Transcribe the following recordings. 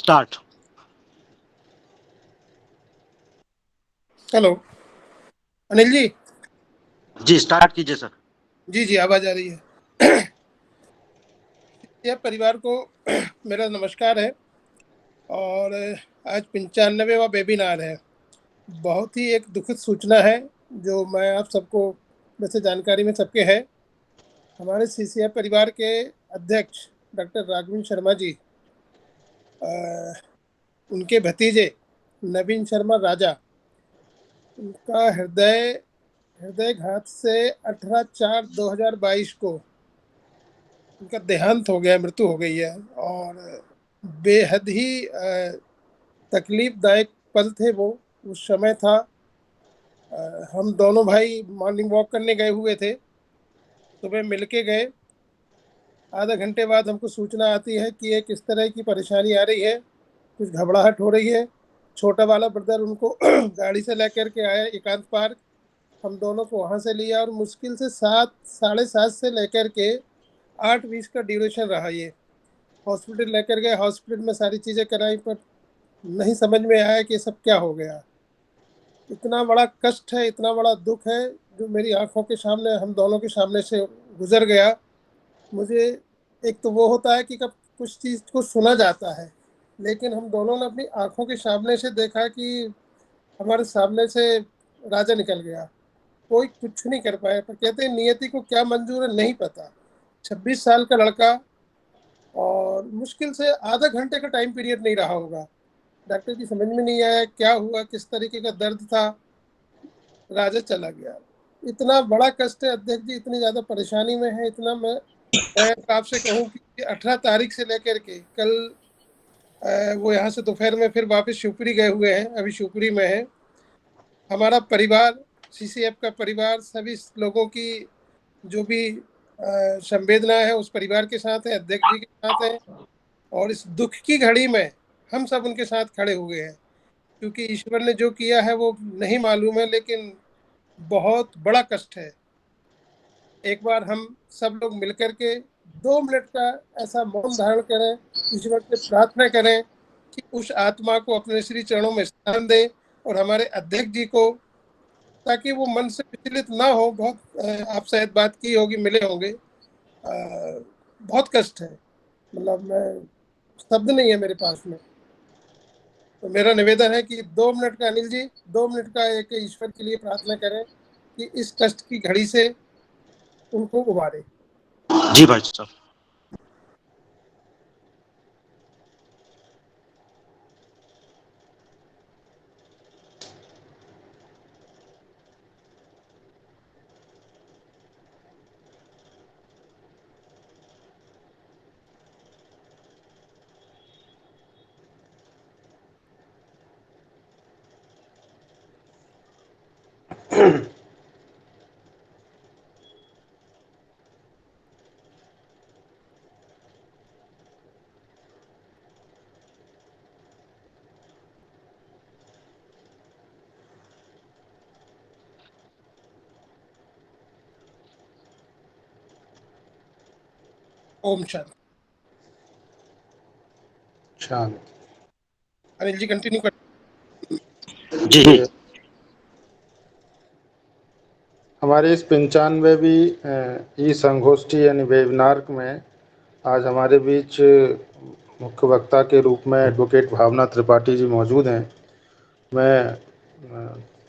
Start. Hello Anil ji. जी start कीजिए sir. जी जी, आवाज आ रही है। यह परिवार को मेरा नमस्कार है। और आज 95वां वेबिनार है। बहुत ही एक दुखद सूचना है जो मैं आप सबको वैसे जानकारी में सबके है। हमारे सीसीआई परिवार के अध्यक्ष डॉक्टर राघवेंद्र शर्मा जी, उनके भतीजे नवीन शर्मा राजा, उनका हृदय हृदय घात से 18/4/2022 को उनका देहांत हो गया, मृत्यु हो गई है। और बेहद ही तकलीफदायक पल थे वो। उस समय था, हम दोनों भाई मॉर्निंग वॉक करने गए हुए थे। सुबह मिल के गए। आधा घंटे बाद हमको सूचना आती है कि एक इस तरह की परेशानी आ रही है, कुछ घबराहट हो रही है। छोटा वाला ब्रदर उनको गाड़ी से लेकर के आया एकांत पार्क। हम दोनों को वहाँ से लिया और मुश्किल से 7, 7:30 से लेकर के 8:20 का ड्यूरेशन रहा ये। हॉस्पिटल लेकर गए, हॉस्पिटल में सारी चीज़ें कराई, पर नहीं समझ में आया कि सब क्या हो गया। इतना बड़ा कष्ट है, इतना बड़ा दुख है जो मेरी आंखों के सामने, हम दोनों के सामने से गुजर गया। मुझे एक तो वो होता है कि कब कुछ चीज़ को सुना जाता है, लेकिन हम दोनों ने अपनी आंखों के सामने से देखा कि हमारे सामने से राजा निकल गया। कोई कुछ नहीं कर पाया। पर कहते हैं नियति को क्या मंजूर है नहीं पता। 26 साल का लड़का, और मुश्किल से आधा घंटे का टाइम पीरियड नहीं रहा होगा। डॉक्टर की समझ में नहीं आया क्या हुआ, किस तरीके का दर्द था, राजा चला गया। इतना बड़ा कष्ट है अध्यक्ष जी, इतनी ज्यादा परेशानी में है। इतना मैं आपसे कहूँ कि 18 तारीख से लेकर के कल, वो यहाँ से दोपहर में फिर वापस शिवपुरी गए हुए हैं, अभी शिवपुरी में है। हमारा परिवार, सीसीएफ का परिवार, सभी लोगों की जो भी संवेदना है उस परिवार के साथ है, अध्यक्ष जी के साथ है। और इस दुख की घड़ी में हम सब उनके साथ खड़े हुए हैं, क्योंकि ईश्वर ने जो किया है वो नहीं मालूम है, लेकिन बहुत बड़ा कष्ट है। एक बार हम सब लोग मिलकर के 2 मिनट का ऐसा मौन धारण करें, ईश्वर से प्रार्थना करें कि उस आत्मा को अपने श्री चरणों में स्थान दे, और हमारे अध्यक्ष जी को, ताकि वो मन से विचलित ना हो। बहुत आप शायद बात की होगी, मिले होंगे। बहुत कष्ट है, मतलब मैं, शब्द नहीं है मेरे पास में। तो मेरा निवेदन है कि 2 मिनट का, अनिल जी, 2 मिनट का एक ईश्वर के लिए प्रार्थना करें कि इस कष्ट की घड़ी से उनको उबारे। जी भाई साहब। ओम शांति। शांत। अनिल जी कंटिन्यू कर। जी ये हमारे इस 95वीं ई संगोष्ठी यानी वेबिनार में आज हमारे बीच मुख्य वक्ता के रूप में एडवोकेट भावना त्रिपाठी जी मौजूद हैं। मैं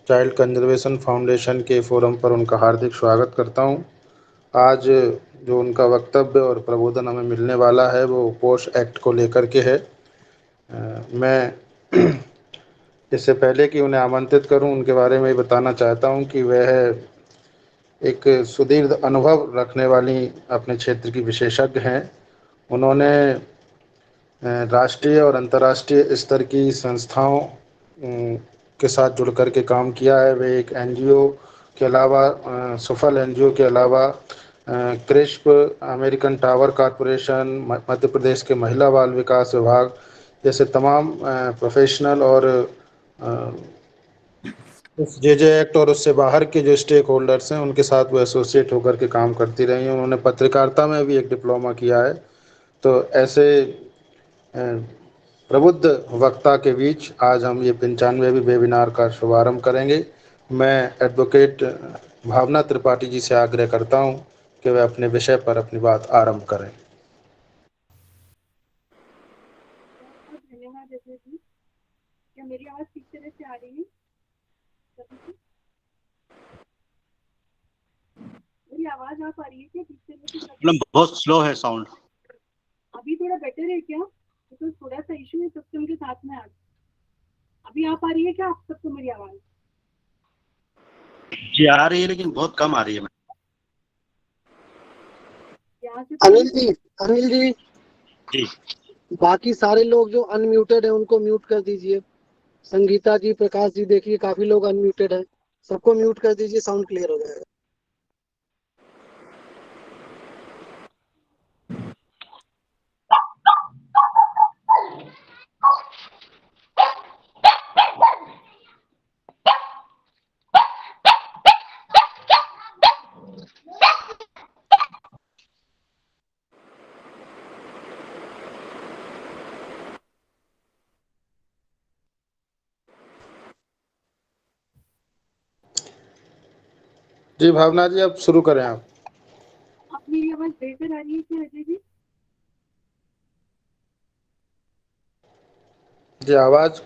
चाइल्ड कंजर्वेशन फाउंडेशन के फोरम पर उनका हार्दिक स्वागत करता हूं। आज जो उनका वक्तव्य और प्रबोधन हमें मिलने वाला है वो पोश एक्ट को लेकर के है। मैं इससे पहले कि उन्हें आमंत्रित करूं, उनके बारे में बताना चाहता हूं कि वह एक सुदीर्घ अनुभव रखने वाली अपने क्षेत्र की विशेषज्ञ हैं। उन्होंने राष्ट्रीय और अंतर्राष्ट्रीय स्तर की संस्थाओं के साथ जुड़ कर के काम किया है। वे एक एनजीओ के अलावा, सफल एनजीओ के अलावा, crisp, American tower corporation, Madhya Pradesh के महिला बाल विकास विभाग जैसे तमाम प्रोफेशनल और उस जेजे एक्ट और उससे बाहर के जो स्टेक होल्डर्स हैं उनके साथ वो एसोसिएट होकर के काम करती रही हैं। उन्होंने पत्रकारिता में भी एक डिप्लोमा किया है। तो ऐसे प्रबुद्ध वक्ता के बीच आज हम ये 95वीं वेबिनार का शुभारंभ करेंगे। मैं एडवोकेट भावना त्रिपाठी जी से आग्रह करता हूं कि वे अपने विषय पर अपनी बात आरंभ करें। बहुत धन्यवाद अजय जी। क्या मेरी आवाज ठीक तरह से आ रही है सभी को? मेरी आवाज आ पा रही है क्या ठीक तरह से सभी? मैडम बहुत स्लो है साउंड। अभी थोड़ा बेटर है क्या? तो थोड़ा सा इशू है सिस्टम के साथ में आज। अभी आ पा रही है क्या आप सबको मेरी आवाज? जी आ रही है लेकिन बहुत कम आ रही है मैडम। यहाँ से अनिल जी जी बाकी सारे लोग जो अनम्यूटेड है उनको म्यूट कर दीजिए। संगीता जी, प्रकाश जी, देखिए काफी लोग अनम्यूटेड है, सबको म्यूट कर दीजिए, साउंड क्लियर हो जाएगा। जी भावना जी, अब शुरू करें आप। मेरी आवाज बेहतर आ रही है क्या अजय जी? जी आवाज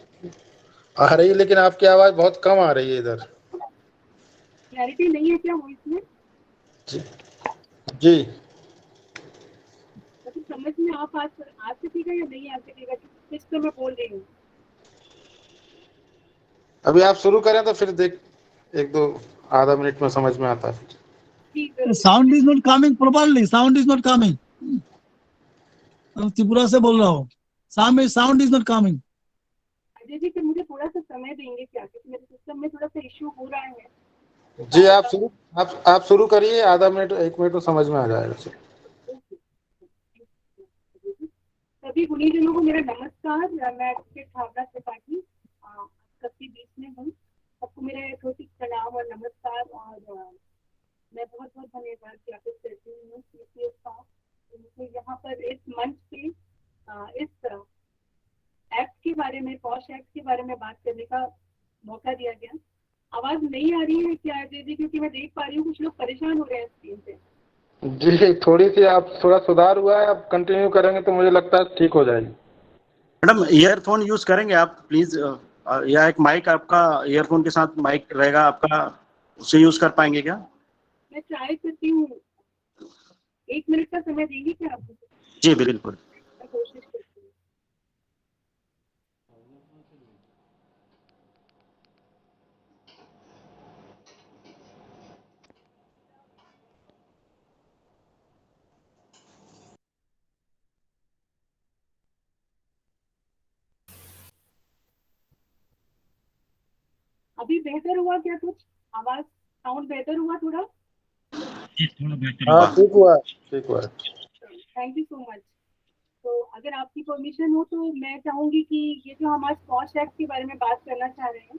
आ रही है लेकिन आपकी आवाज बहुत कम आ रही है इधर। क्लैरिटी नहीं है क्या वॉइस में? जी जी मतलब समझ में आप आ सकेगा या नहीं आ सकेगा जिस पर मैं बोल रही हूँ? अभी आप शुरू करें तो फिर देख एक दो आधा मिनट में समझ में आता है। ठीक The है। sound is not coming properly. Sound is not coming. मैं त्रिपुरा से बोल रहा हूँ। Sound is not coming. Ajay ji फिर मुझे थोड़ा सा समय देंगे क्या, क्योंकि मेरे सिस्टम में थोड़ा सा इश्यू हो रहा है। जी आप शुरू करिए, आधा मिनट 1 मिनट तो समझ में आ जाएगा। सभी गुणीजनों को मेरा नमस्कार। मैं एडवोकेट भावना त्रिपाठी सबके बीच में हूँ। सबको मेरा यथोचित प्रणाम और नमस्कार। और मैं बहुत बहुत धन्यवाद ज्ञापित करती हूँ CCS का, मुझे यहाँ पर इस मंच पे इस एक्ट के बारे में, पॉश एक्ट के बारे में बात करने का मौका दिया गया। आवाज नहीं आ रही है क्या अजय जी? क्योंकि मैं देख पा रही हूँ कुछ लोग परेशान हो रहे हैं स्क्रीन से। जी थोड़ी सी आप थोड़ा सुधार हुआ है, आप कंटिन्यू करेंगे तो मुझे लगता है ठीक हो जाएगी। मैडम ईयरफोन यूज करेंगे आप प्लीज, या एक माइक आपका ईयरफोन के साथ माइक रहेगा आपका, उसे यूज कर पाएंगे क्या? मैं ट्राई करती हूँ। 1 मिनट का समय देंगे क्या आप? जी बिल्कुल। मैं कोशिश करती हूँ। अभी बेहतर हुआ क्या? कुछ आवाज साउंड बेहतर हुआ थोड़ा? जी थोड़ा बेहतर हाँ हुआ। ठीक हुआ। Thank you so much. तो अगर आपकी परमिशन हो तो मैं चाहूंगी कि ये जो हम आज पॉश एक्ट के बारे में बात करना चाह रहे हैं,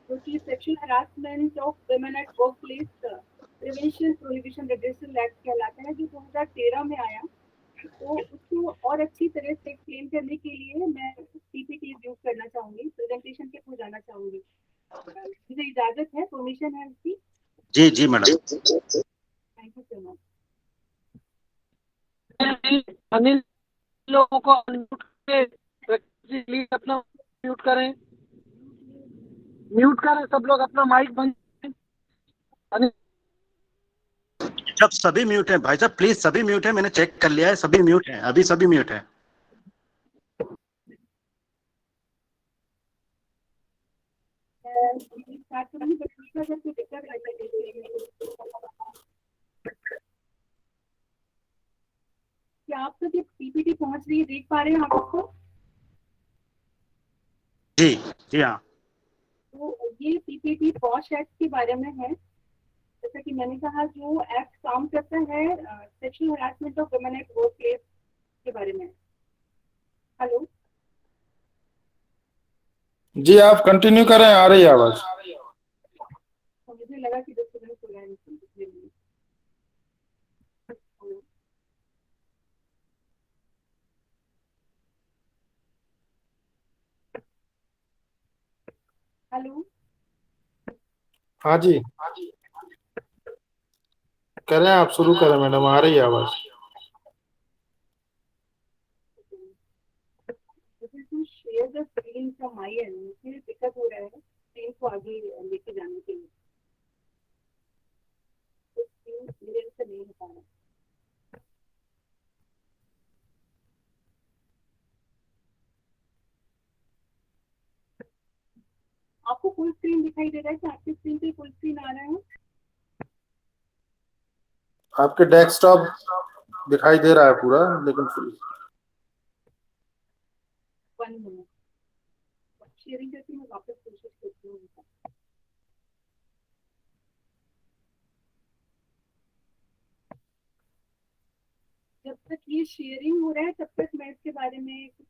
जो कि sexual harassment of women at work place prevention prohibition redressal act कहलाता है, जो 2013 में आया। तो उसको और अच्छी तरह से एक्सप्लेन करने के लिए मैं PPT यूज करना चाहूंगी, प्रेजेंटेशन के थ्रू जाना चाहूंगी। मुझे इजाजत है, परमिशन है उसकी? जी जी madam. Thank you so much. Anil, लोगों को अनम्यूट करके अपना म्यूट करें सब लोग, अपना माइक बंद करें। अनिल जब सभी म्यूट है भाई साहब, प्लीज सभी म्यूट है, मैंने चेक कर लिया है, सभी म्यूट है, अभी सभी म्यूट है। स्टार्ट करूंगी, बट दूसरा अगर कोई दिक्कत है क्या आप तक ये PPT पहुंच रही है? देख पा रहे हैं आप उसको? जी जी हाँ। तो ये PPT पॉश एक्ट के बारे में है। जैसा कि मैंने कहा, जो एक्ट काम करता है sexual harassment of women at work place के बारे में। हेलो जी आप कंटिन्यू करें, आ रही है आवाज। तो मुझे लगा कि डिस्टर्बेंस हो रहा है इसलिए। हेलो, हाँ जी, कह रहे हैं आप शुरू करें मैडम, आ रही है आवाज। To share the screen from my end, मुझे दिक्कत हो रहा है स्क्रीन को आगे लेके जाने के लिए, तो स्क्रीन मेरे से नहीं हो पा रहा। आपको फुल स्क्रीन दिखाई दे रहा है कि आपकी स्क्रीन पे फुल स्क्रीन आ रहा है? आपके डेस्कटॉप दिखाई दे रहा है पूरा, लेकिन वन मिनट शेयरिंग करके मैं वापस कोशिश करती हूँ। जब तक ये शेयरिंग हो रहा है तब तक मैं इसके बारे में कुछ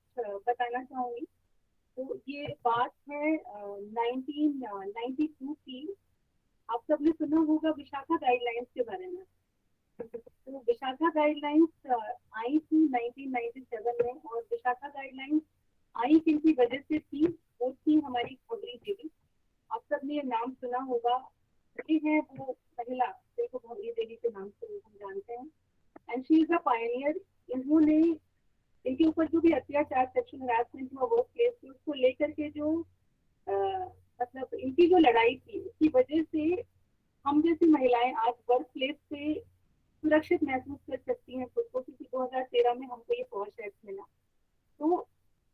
बताना चाहूंगी। तो ये बात है 1992 की। आप सबने सुना होगा विशाखा गाइडलाइंस के बारे में। तो विशाखा गाइडलाइंस आई थी 1997 में, और विशाखा गाइडलाइंस आई किनकी वजह से थी? वो थी हमारी खबरी देवी। आप सबने ये नाम सुना होगा। ये है वो महिला जिनको खबरी देवी के नाम से हम जानते हैं, and she is a Pioneer. इन्होंने इनके ऊपर जो भी अत्याचार, सेक्शुअल हरासमेंट हुआ वर्क प्लेस पे, उसको लेकर के जो मतलब इनकी जो लड़ाई थी, उसकी वजह से हम जैसी महिलाएं आज वर्क प्लेस पे सुरक्षित महसूस कर सकती हैं खुद को, क्योंकि 2013 में हमको ये पॉश एक्ट मिला। तो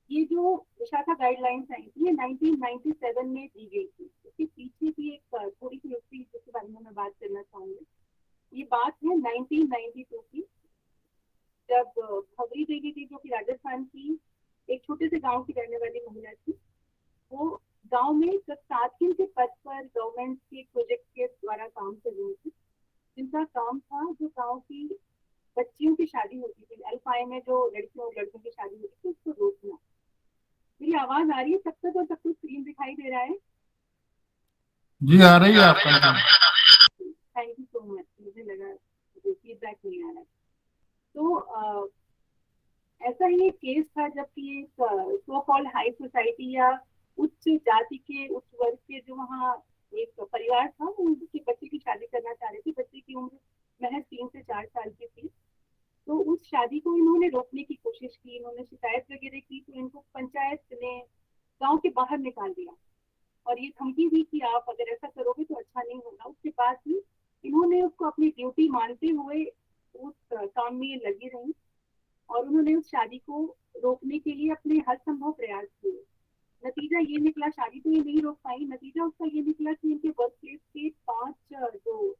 ये जो विशाखा गाइडलाइंस आई थी, ये 1997 में दी गई थी। इसके पीछे की एक थोड़ी सी हिस्ट्री जिसके बारे में मैं बात करना चाहूंगी। ये बात है 1992 की, जब खबरी देवी थी, जो कि राजस्थान की एक छोटे से गांव की रहने वाली महिला थी। वो गांव में प्रशासन के पद पर गवर्नमेंट के प्रोजेक्ट के द्वारा काम कर रही थी, जिनका काम था जो गांव की बच्चियों की शादी होती थी, अल्पाई में जो लड़कियों और लड़कों की शादी होती थी, उसको रोकना। मेरी आवाज आ रही है सबको? तो सबको स्क्रीन दिखाई दे रहा है? जी आ रही है आपका। Thank you so much. मुझे लगा फीडबैक नहीं आ रहा है। तो ऐसा ही एक केस था, जबकि एक सो कॉल्ड हाई सोसाइटी या उच्च जाति के, उच्च वर्ग के जो वहाँ एक परिवार था, उनकी बच्चे की शादी करना चाह रहे थे। बच्चे की उम्र महज 3 से 4 साल की थी। तो उस शादी को इन्होंने रोकने की कोशिश की, इन्होंने शिकायत वगैरह की, तो इनको पंचायत ने गांव के बाहर निकाल दिया, और ये धमकी दी कि आप अगर ऐसा करोगे तो अच्छा नहीं होगा। उसके बाद ही इन्होंने उसको अपनी ड्यूटी मानते हुए उस काम में लगी रही, और उन्होंने उस शादी को रोकने के लिए अपने हर संभव प्रयास किए। नतीजा ये निकला, शादी तो ये नहीं रोक पाई, नतीजा उसका ये निकला कि इनके वर्क प्लेस के 5 जो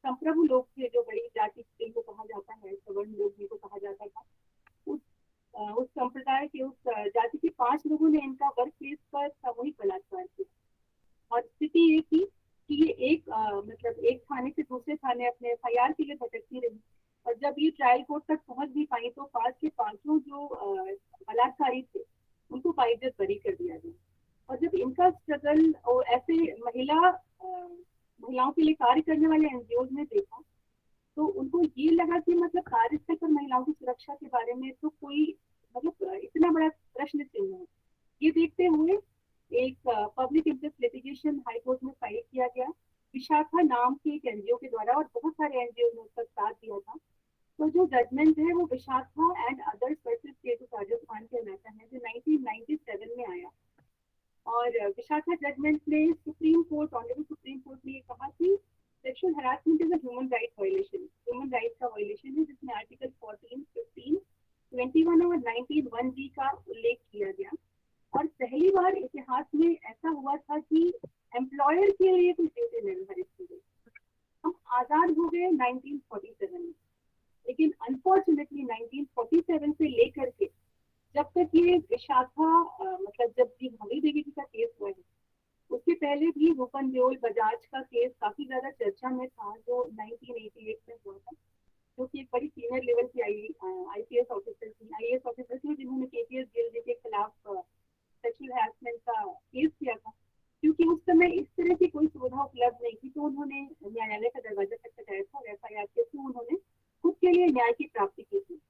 संप्रभु लोग थे, जो बड़ी जाति जिनको कहा जाता है, सवर्ण लोग जिनको कहा जाता था, उस उस संप्रदाय के, उस जाति के 5 लोगों ने इनका वर्क प्लेस पर सामूहिक बलात्कार किया। और स्थिति ये थी कि ये मतलब एक थाने से दूसरे थाने अपने एफआईआर के लिए भटकती रही, और जब ये ट्रायल कोर्ट तक पहुंच भी पाई तो 5 के 5 जो बलात्कारी थे उनको बाइज्जत बरी कर दिया गया। और जब इनका स्ट्रगल और ऐसे महिलाओं के लिए कार्य करने वाले एनजीओ ने देखा, तो उनको ये लगा कि मतलब कार्यस्थल पर महिलाओं की सुरक्षा के बारे में तो कोई मतलब इतना बड़ा प्रश्न चिन्ह है। ये देखते हुए एक public interest litigation high court में फाइल किया गया, विशाखा नाम के एक एनजीओ के द्वारा, और बहुत सारे एनजीओ ने उसका साथ दिया था। तो जो जजमेंट है वो Vishakha and others versus state of Rajasthan कहलाता है, जो 1997 में आया। और विशाखा जजमेंट में supreme court, honourable supreme court ने ये कहा कि sexual harassment is a human right violation, human right का वायलेशन है, जिसमें आर्टिकल 14, 15, 21 और 19 1G का उल्लेख किया गया। और पहली बार इतिहास में ऐसा हुआ था कि एम्प्लॉयर के लिए कोई ड्यूटी निर्धारित की गई। हम आजाद हो गए 1947 में, लेकिन अनफॉर्चुनेटली 1947 से लेकर के जब तक ये विशाखा मतलब जब भी भगरी देवी जी का केस हुआ है, उसके पहले भी रूपन देओल बजाज का केस काफी ज्यादा चर्चा में था, जो 1988 में हुआ था, जो कि एक बड़ी सीनियर लेवल की आईपीएस ऑफिसर थी, आईएएस ऑफिसर थी, जिन्होंने केपीएस गिल जी के खिलाफ सेक्सुअल हैरेसमेंट का केस किया था। क्योंकि उस समय इस तरह की कोई सुविधा उपलब्ध नहीं थी, तो उन्होंने न्यायालय का दरवाजा खटखटाया था, और एफआईआर के थ्रू उन्होंने खुद के लिए न्याय की प्राप्ति की थी।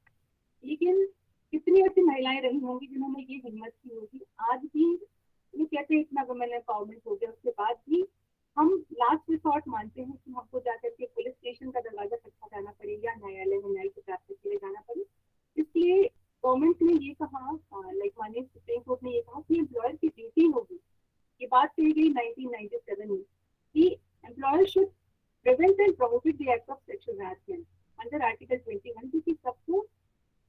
लेकिन कितनी ऐसी महिलाएं रही होंगी जिन्होंने ये हिम्मत की होगी आज भी ये कहते हैं इतना वुमेन एम्पावरमेंट हो गया, उसके बाद भी हम लास्ट रिसोर्ट मानते हैं कि हमको जाकर के पुलिस स्टेशन का दरवाजा खटखटाना पड़े या न्यायालय में न्याय की प्राप्ति के लिए जाना पड़े। इसलिए गवर्नमेंट ने ये कहा, लाइक माननीय सुप्रीम कोर्ट ने ये कहा कि एम्प्लॉयर की ड्यूटी होगी, ये बात कही गई 1997 में, कि employer should prevent and prohibit the act of sexual harassment under article 21, क्योंकि सबको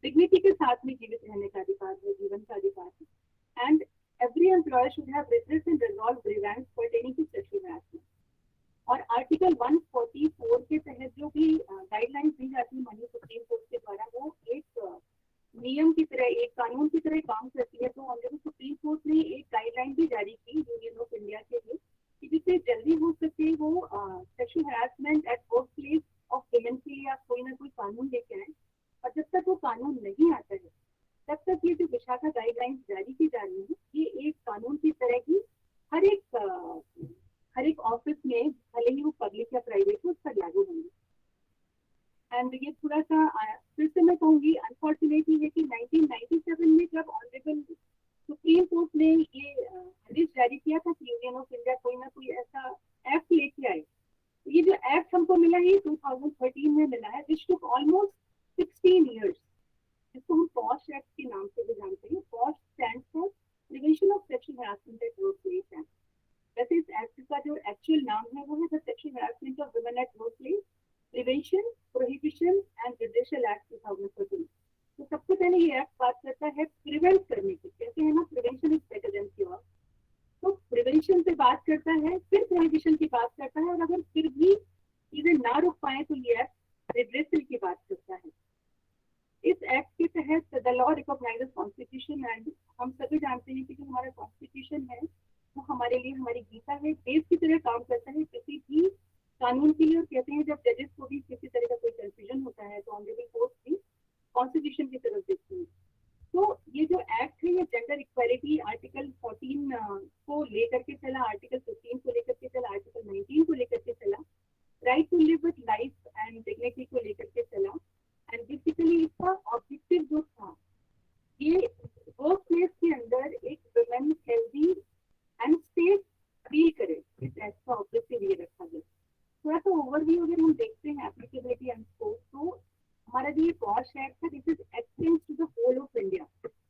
डिग्निटी के साथ में जीवित रहने का अधिकार है, जीवन का अधिकार है। And every employer should have redress and resolve grievance pertaining to sexual harassment. और आर्टिकल 144 के तहत जो भी गाइडलाइंस दी जाती है माननीय सुप्रीम कोर्ट के द्वारा, वो एक नियम की तरह, एक कानून की तरह काम करती है। तो ऑनरेबल सुप्रीम कोर्ट ने एक गाइडलाइन भी जारी की यूनियन ऑफ इंडिया के लिए कि जिससे जल्दी हो सके वो sexual harassment at work place of women के लिए आप कोई ना कोई कानून लेके आए। और जब तक वो कानून नहीं आता है तब तक ये जो विशाखा गाइडलाइंस जारी की जा रही है, ये एक कानून की तरह की हर एक ऑफिस में, भले ही वो पब्लिक या प्राइवेट हो, उस पर लागू होंगी। एंड ये थोड़ा सा फिर से मैं कहूँगी अनफॉर्चुनेटली है कि 1997 में जब ऑनरेबल सुप्रीम कोर्ट ने ये आदेश जारी किया था कि यूनियन ऑफ इंडिया कोई ना कोई ऐसा एक्ट लेके आए, तो ये जो एक्ट हमको मिला है 2013 में मिला है, विच टुक ऑलमोस्ट 16 ईयर्स, जिसको हम पॉश एक्ट के नाम से भी जानते हैं। Posh stand for prevention of sexual harassment at work place act. वैसे इस एक्ट का जो एक्चुअल नाम है वो है the sexual harassment of women at work place prevention, prohibition and redressal act 2013। तो सबसे पहले ये एक्ट बात करता है प्रिवेंट करने की, कहते हैं ना prevention is better than cure. तो प्रिवेंशन से बात करता है, फिर प्रोहिबिशन की बात करता है, और अगर फिर भी चीजें ना रुक पाए तो ये एक्ट रिड्रेसल की बात करता है। इस एक्ट के तहत the law recognises constitution, and हम सभी जानते हैं कि जो हमारा कॉन्स्टिट्यूशन है वो हमारे लिए हमारी गीता है, बेस की तरह काम करता है किसी भी कानून के लिए। और कहते हैं जब जजेस को भी किसी तरह का कोई कंफ्यूजन होता है तो ऑनरेबल कोर्ट भी कॉन्स्टिट्यूशन की तरफ देखती है। तो ये जो एक्ट है ये जेंडर इक्वालिटी आर्टिकल 14 को लेकर के चला, आर्टिकल 15 को लेकर के चला, आर्टिकल 19 को लेकर के चला, right to live with life and dignity को लेकर के चला। एंड बेसिकली इसका ऑब्जेक्टिव जो था, ये वर्क प्लेस के अंदर एक women healthy and safe feel करे, इस एक्ट का ऑब्जेक्टिव ये रखा गया। थोड़ा सा ओवरव्यू अगर हम देखते हैं एप्लीकेबिलिटी एंड स्कोप, तो हमारा जो ये पॉश एक्ट है this is extend to the whole of India.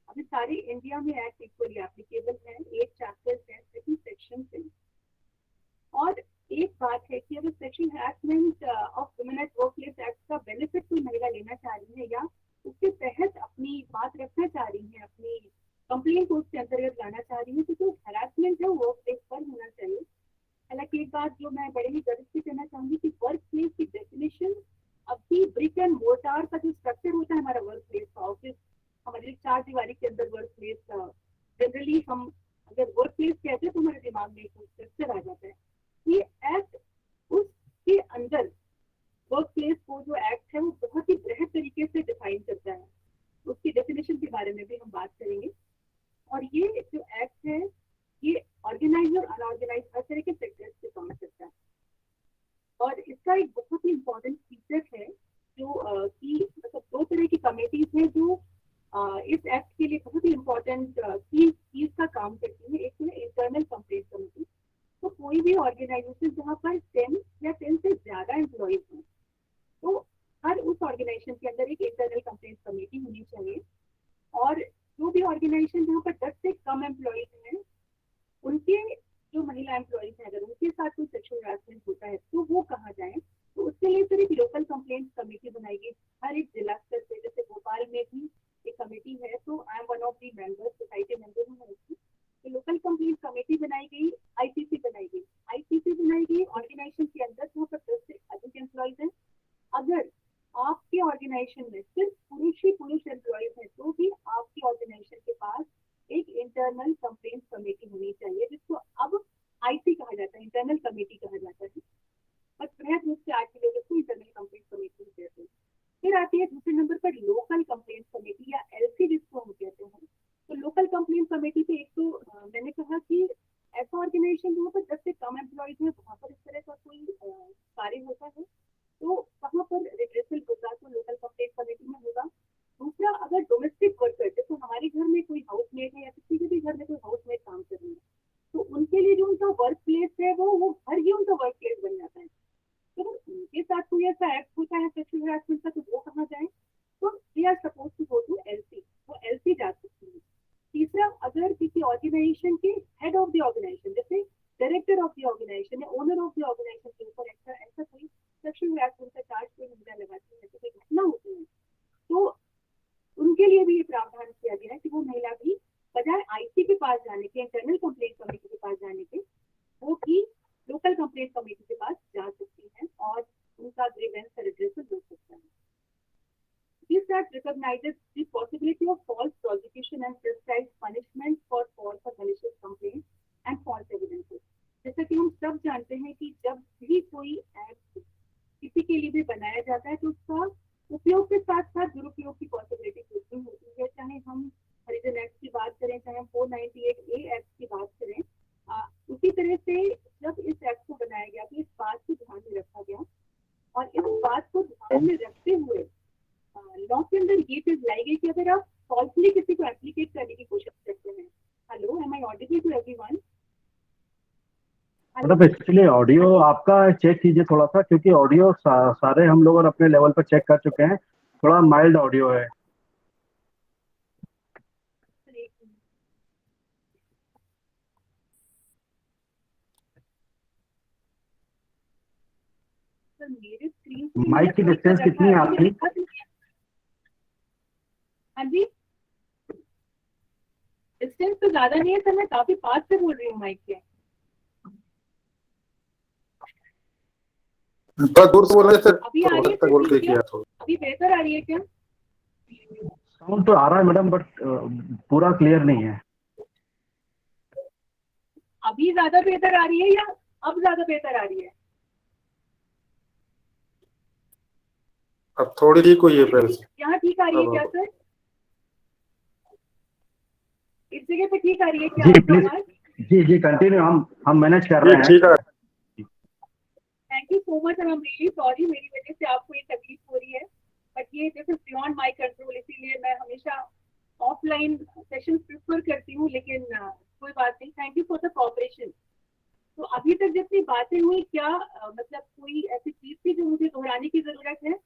अभी सारे इंडिया में एक्ट इक्वली एप्लीकेबल है, 8 चैप्टर्स हैं, 30 सेक्शंस हैं। और एक बात है कि अगर sexual harassment of women at work place act का बेनिफिट कोई महिला लेना चाह रही है या उसके तहत अपनी बात रखना चाह रही है, अपनी कंप्लेंट को उसके अंतर्गत लाना चाह रही है, तो जो हरासमेंट है वो वर्क प्लेस पर होना चाहिए। हालांकि एक बात जो मैं बड़े ही गर्व से कहना चाहूंगी कि वर्क प्लेस की डेफिनेशन अभी ब्रिक एंड मोर्टार का जो स्ट्रक्चर होता है हमारा वर्क प्लेस का, ऑफिस हमारे 4 दीवारी के अंदर वर्क प्लेस का, जनरली हम अगर वर्क प्लेस कहते हैं तो हमारे दिमाग में एक स्ट्रक्चर आ जाता है। ये एक्ट उसके अंदर वर्क प्लेस को जो एक्ट है वो बहुत ही बृहद तरीके से डिफाइन करता है, उसकी डेफिनेशन के बारे में भी हम बात करेंगे। और ये जो एक्ट है ये ऑर्गेनाइज और अनऑर्गेनाइज हर तरह के सेक्टर्स पे काम करता है। और इसका एक बहुत ही इम्पोर्टेंट फीचर है जो कि मतलब 2 तरह की कमेटीज हैं जो इस एक्ट के लिए बहुत ही इम्पोर्टेंट चीज का काम करती है। एक तो है इंटरनल कंप्लेंट कमेटी। तो कोई भी ऑर्गेनाइजेशन जहाँ पर 10 या 10 से ज्यादा एम्प्लॉइज हैं, तो हर उस ऑर्गेनाइजेशन के अंदर एक इंटरनल कंप्लेंट कमेटी होनी चाहिए। और जो भी ऑर्गेनाइजेशन जहाँ पर 10 से कम एम्प्लॉइज हैं, उनके जो महिला एम्प्लॉइज हैं अगर उनके साथ कोई सेक्सुअल हरासमेंट होता है तो वो कहाँ जाए, तो उसके लिए फिर एक लोकल कंप्लेंट कमेटी बनाई गई हर एक जिला स्तर पे। जैसे भोपाल में भी एक कमेटी है, तो I am one of the members, society member हूँ मैं उसकी। तो लोकल कंप्लेंट कमेटी बनाई गई, आईसीसी बनाई गई। आईसीसी बनाई गई ऑर्गेनाइजेशन के अंदर जहाँ पर 10 से अधिक एम्प्लॉइज हैं। अगर आपके ऑर्गेनाइजेशन में सिर्फ पुरुष एम्प्लॉइज हैं तो भी आपके ऑर्गेनाइजेशन के पास एक इंटरनल कंप्लेंट कमेटी होनी चाहिए, जिसको अब आईसी कहा जाता है, इंटरनल कमेटी कहा जाता है। बस वृहद रूप से आज के लोग इसको इंटरनल कंप्लेंट कमेटी कहते हैं। फिर आती है दूसरे नंबर पर लोकल कंप्लेंट कमेटी या एलसी जिसको हम कहते हैं। तो लोकल कंप्लेंट कमेटी पे एक तो मैंने कहा कि ऐसा ऑर्गेनाइजेशन जहाँ पर 10 से कम एम्प्लॉइज है, वहाँ पर इस तरह का कोई कार्य होता है तो वहाँ पर रिड्रेसल होगा तो लोकल कंप्लेंट कमेटी में होगा। दूसरा, अगर डोमेस्टिक वर्कर जैसे हमारे घर में कोई हाउसमेट है या किसी के भी घर में कोई हाउसमेट काम कर रही है, वो कहाँ जाए, तो they are suppose to go to LC, वो एलसी जा सकती है। तीसरा, अगर किसी ऑर्गेनाइजेशन के हेड ऑफ द ऑर्गेनाइजेशन, जैसे डायरेक्टर ऑफ द ऑर्गेनाइजेशन या ओनर ऑफ द ऑर्गेनाइजेशन के ऊपर ऐसा कोई सेक्शुअल हरासमेंट का चार्ज कोई महिला लगाती है, तो कोई घटना होती है, तो उनके लिए भी ये प्रावधान किया गया है कि वो महिला भी बजाय आईसी के पास जाने के, इंटरनल कंप्लेंट कमेटी के पास जाने के, वो भी लोकल कंप्लेंट कमेटी के पास जा सकती है और उनका ग्रीवेंस का रिड्रेसल हो सकता है। This Act recognizes the possibility of false prosecution and prescribes punishment for false or malicious complaints and false evidences. जैसा कि हम सब जानते हैं कि जब भी कोई एक्ट किसी के लिए भी बनाया जाता है तो उसका उपयोग के साथ साथ दुरुपयोग की पॉसिबिलिटी कितनी होती है। चाहे हम हरिजन एक्ट की बात करें, चाहे हम 498A एक्ट की बात करें, उसी तरह से जब इस एक्ट को बनाया गया तो इस बात को ध्यान में रखा गया और इस बात को ध्यान में रखते हुए लॉ के अंदर ये चीज लाई गई कि अगर आप फॉल्सली किसी को एप्लीकेट करने की कोशिश करते हैं, hello, am I audible to everyone? मतलब एक्चुअली ऑडियो आपका चेक कीजिए थोड़ा सा, क्योंकि ऑडियो सारे हम लोग अपने लेवल पर चेक कर चुके हैं, थोड़ा माइल्ड ऑडियो है। मेरे स्क्रीन माइक की डिस्टेंस कितनी है आपकी? हाँ जी, डिस्टेंस तो ज्यादा नहीं है सर, मैं काफी पास से बोल रही हूँ माइक के। दूर से बोल रहे सर, अभी आ रही है बोल के किया क्या? अभी बेहतर आ रही है क्या? साउंड तो आ रहा है मैडम, बट पूरा क्लियर नहीं है। अभी ज्यादा बेहतर आ रही है या अब ज्यादा बेहतर आ रही है? अब थोड़ी ठीक हुई है पहले से। यहाँ ठीक आ रही है क्या सर? इस जगह पे ठीक आ रही है क्या? जी प्लीज, जी कंटिन्यू, हम मैनेज कर रहे हैं। ठीक है। Thank you so much, I am really sorry मेरी वजह से आपको ये तकलीफ हो रही है, बट ये this is beyond my control, इसीलिए मैं हमेशा ऑफलाइन सेशन प्रेफर करती हूँ, लेकिन कोई बात नहीं, thank you for the cooperation. तो अभी तक जितनी बातें हुई, क्या मतलब कोई ऐसी चीज थी जो मुझे दोहराने की जरूरत है?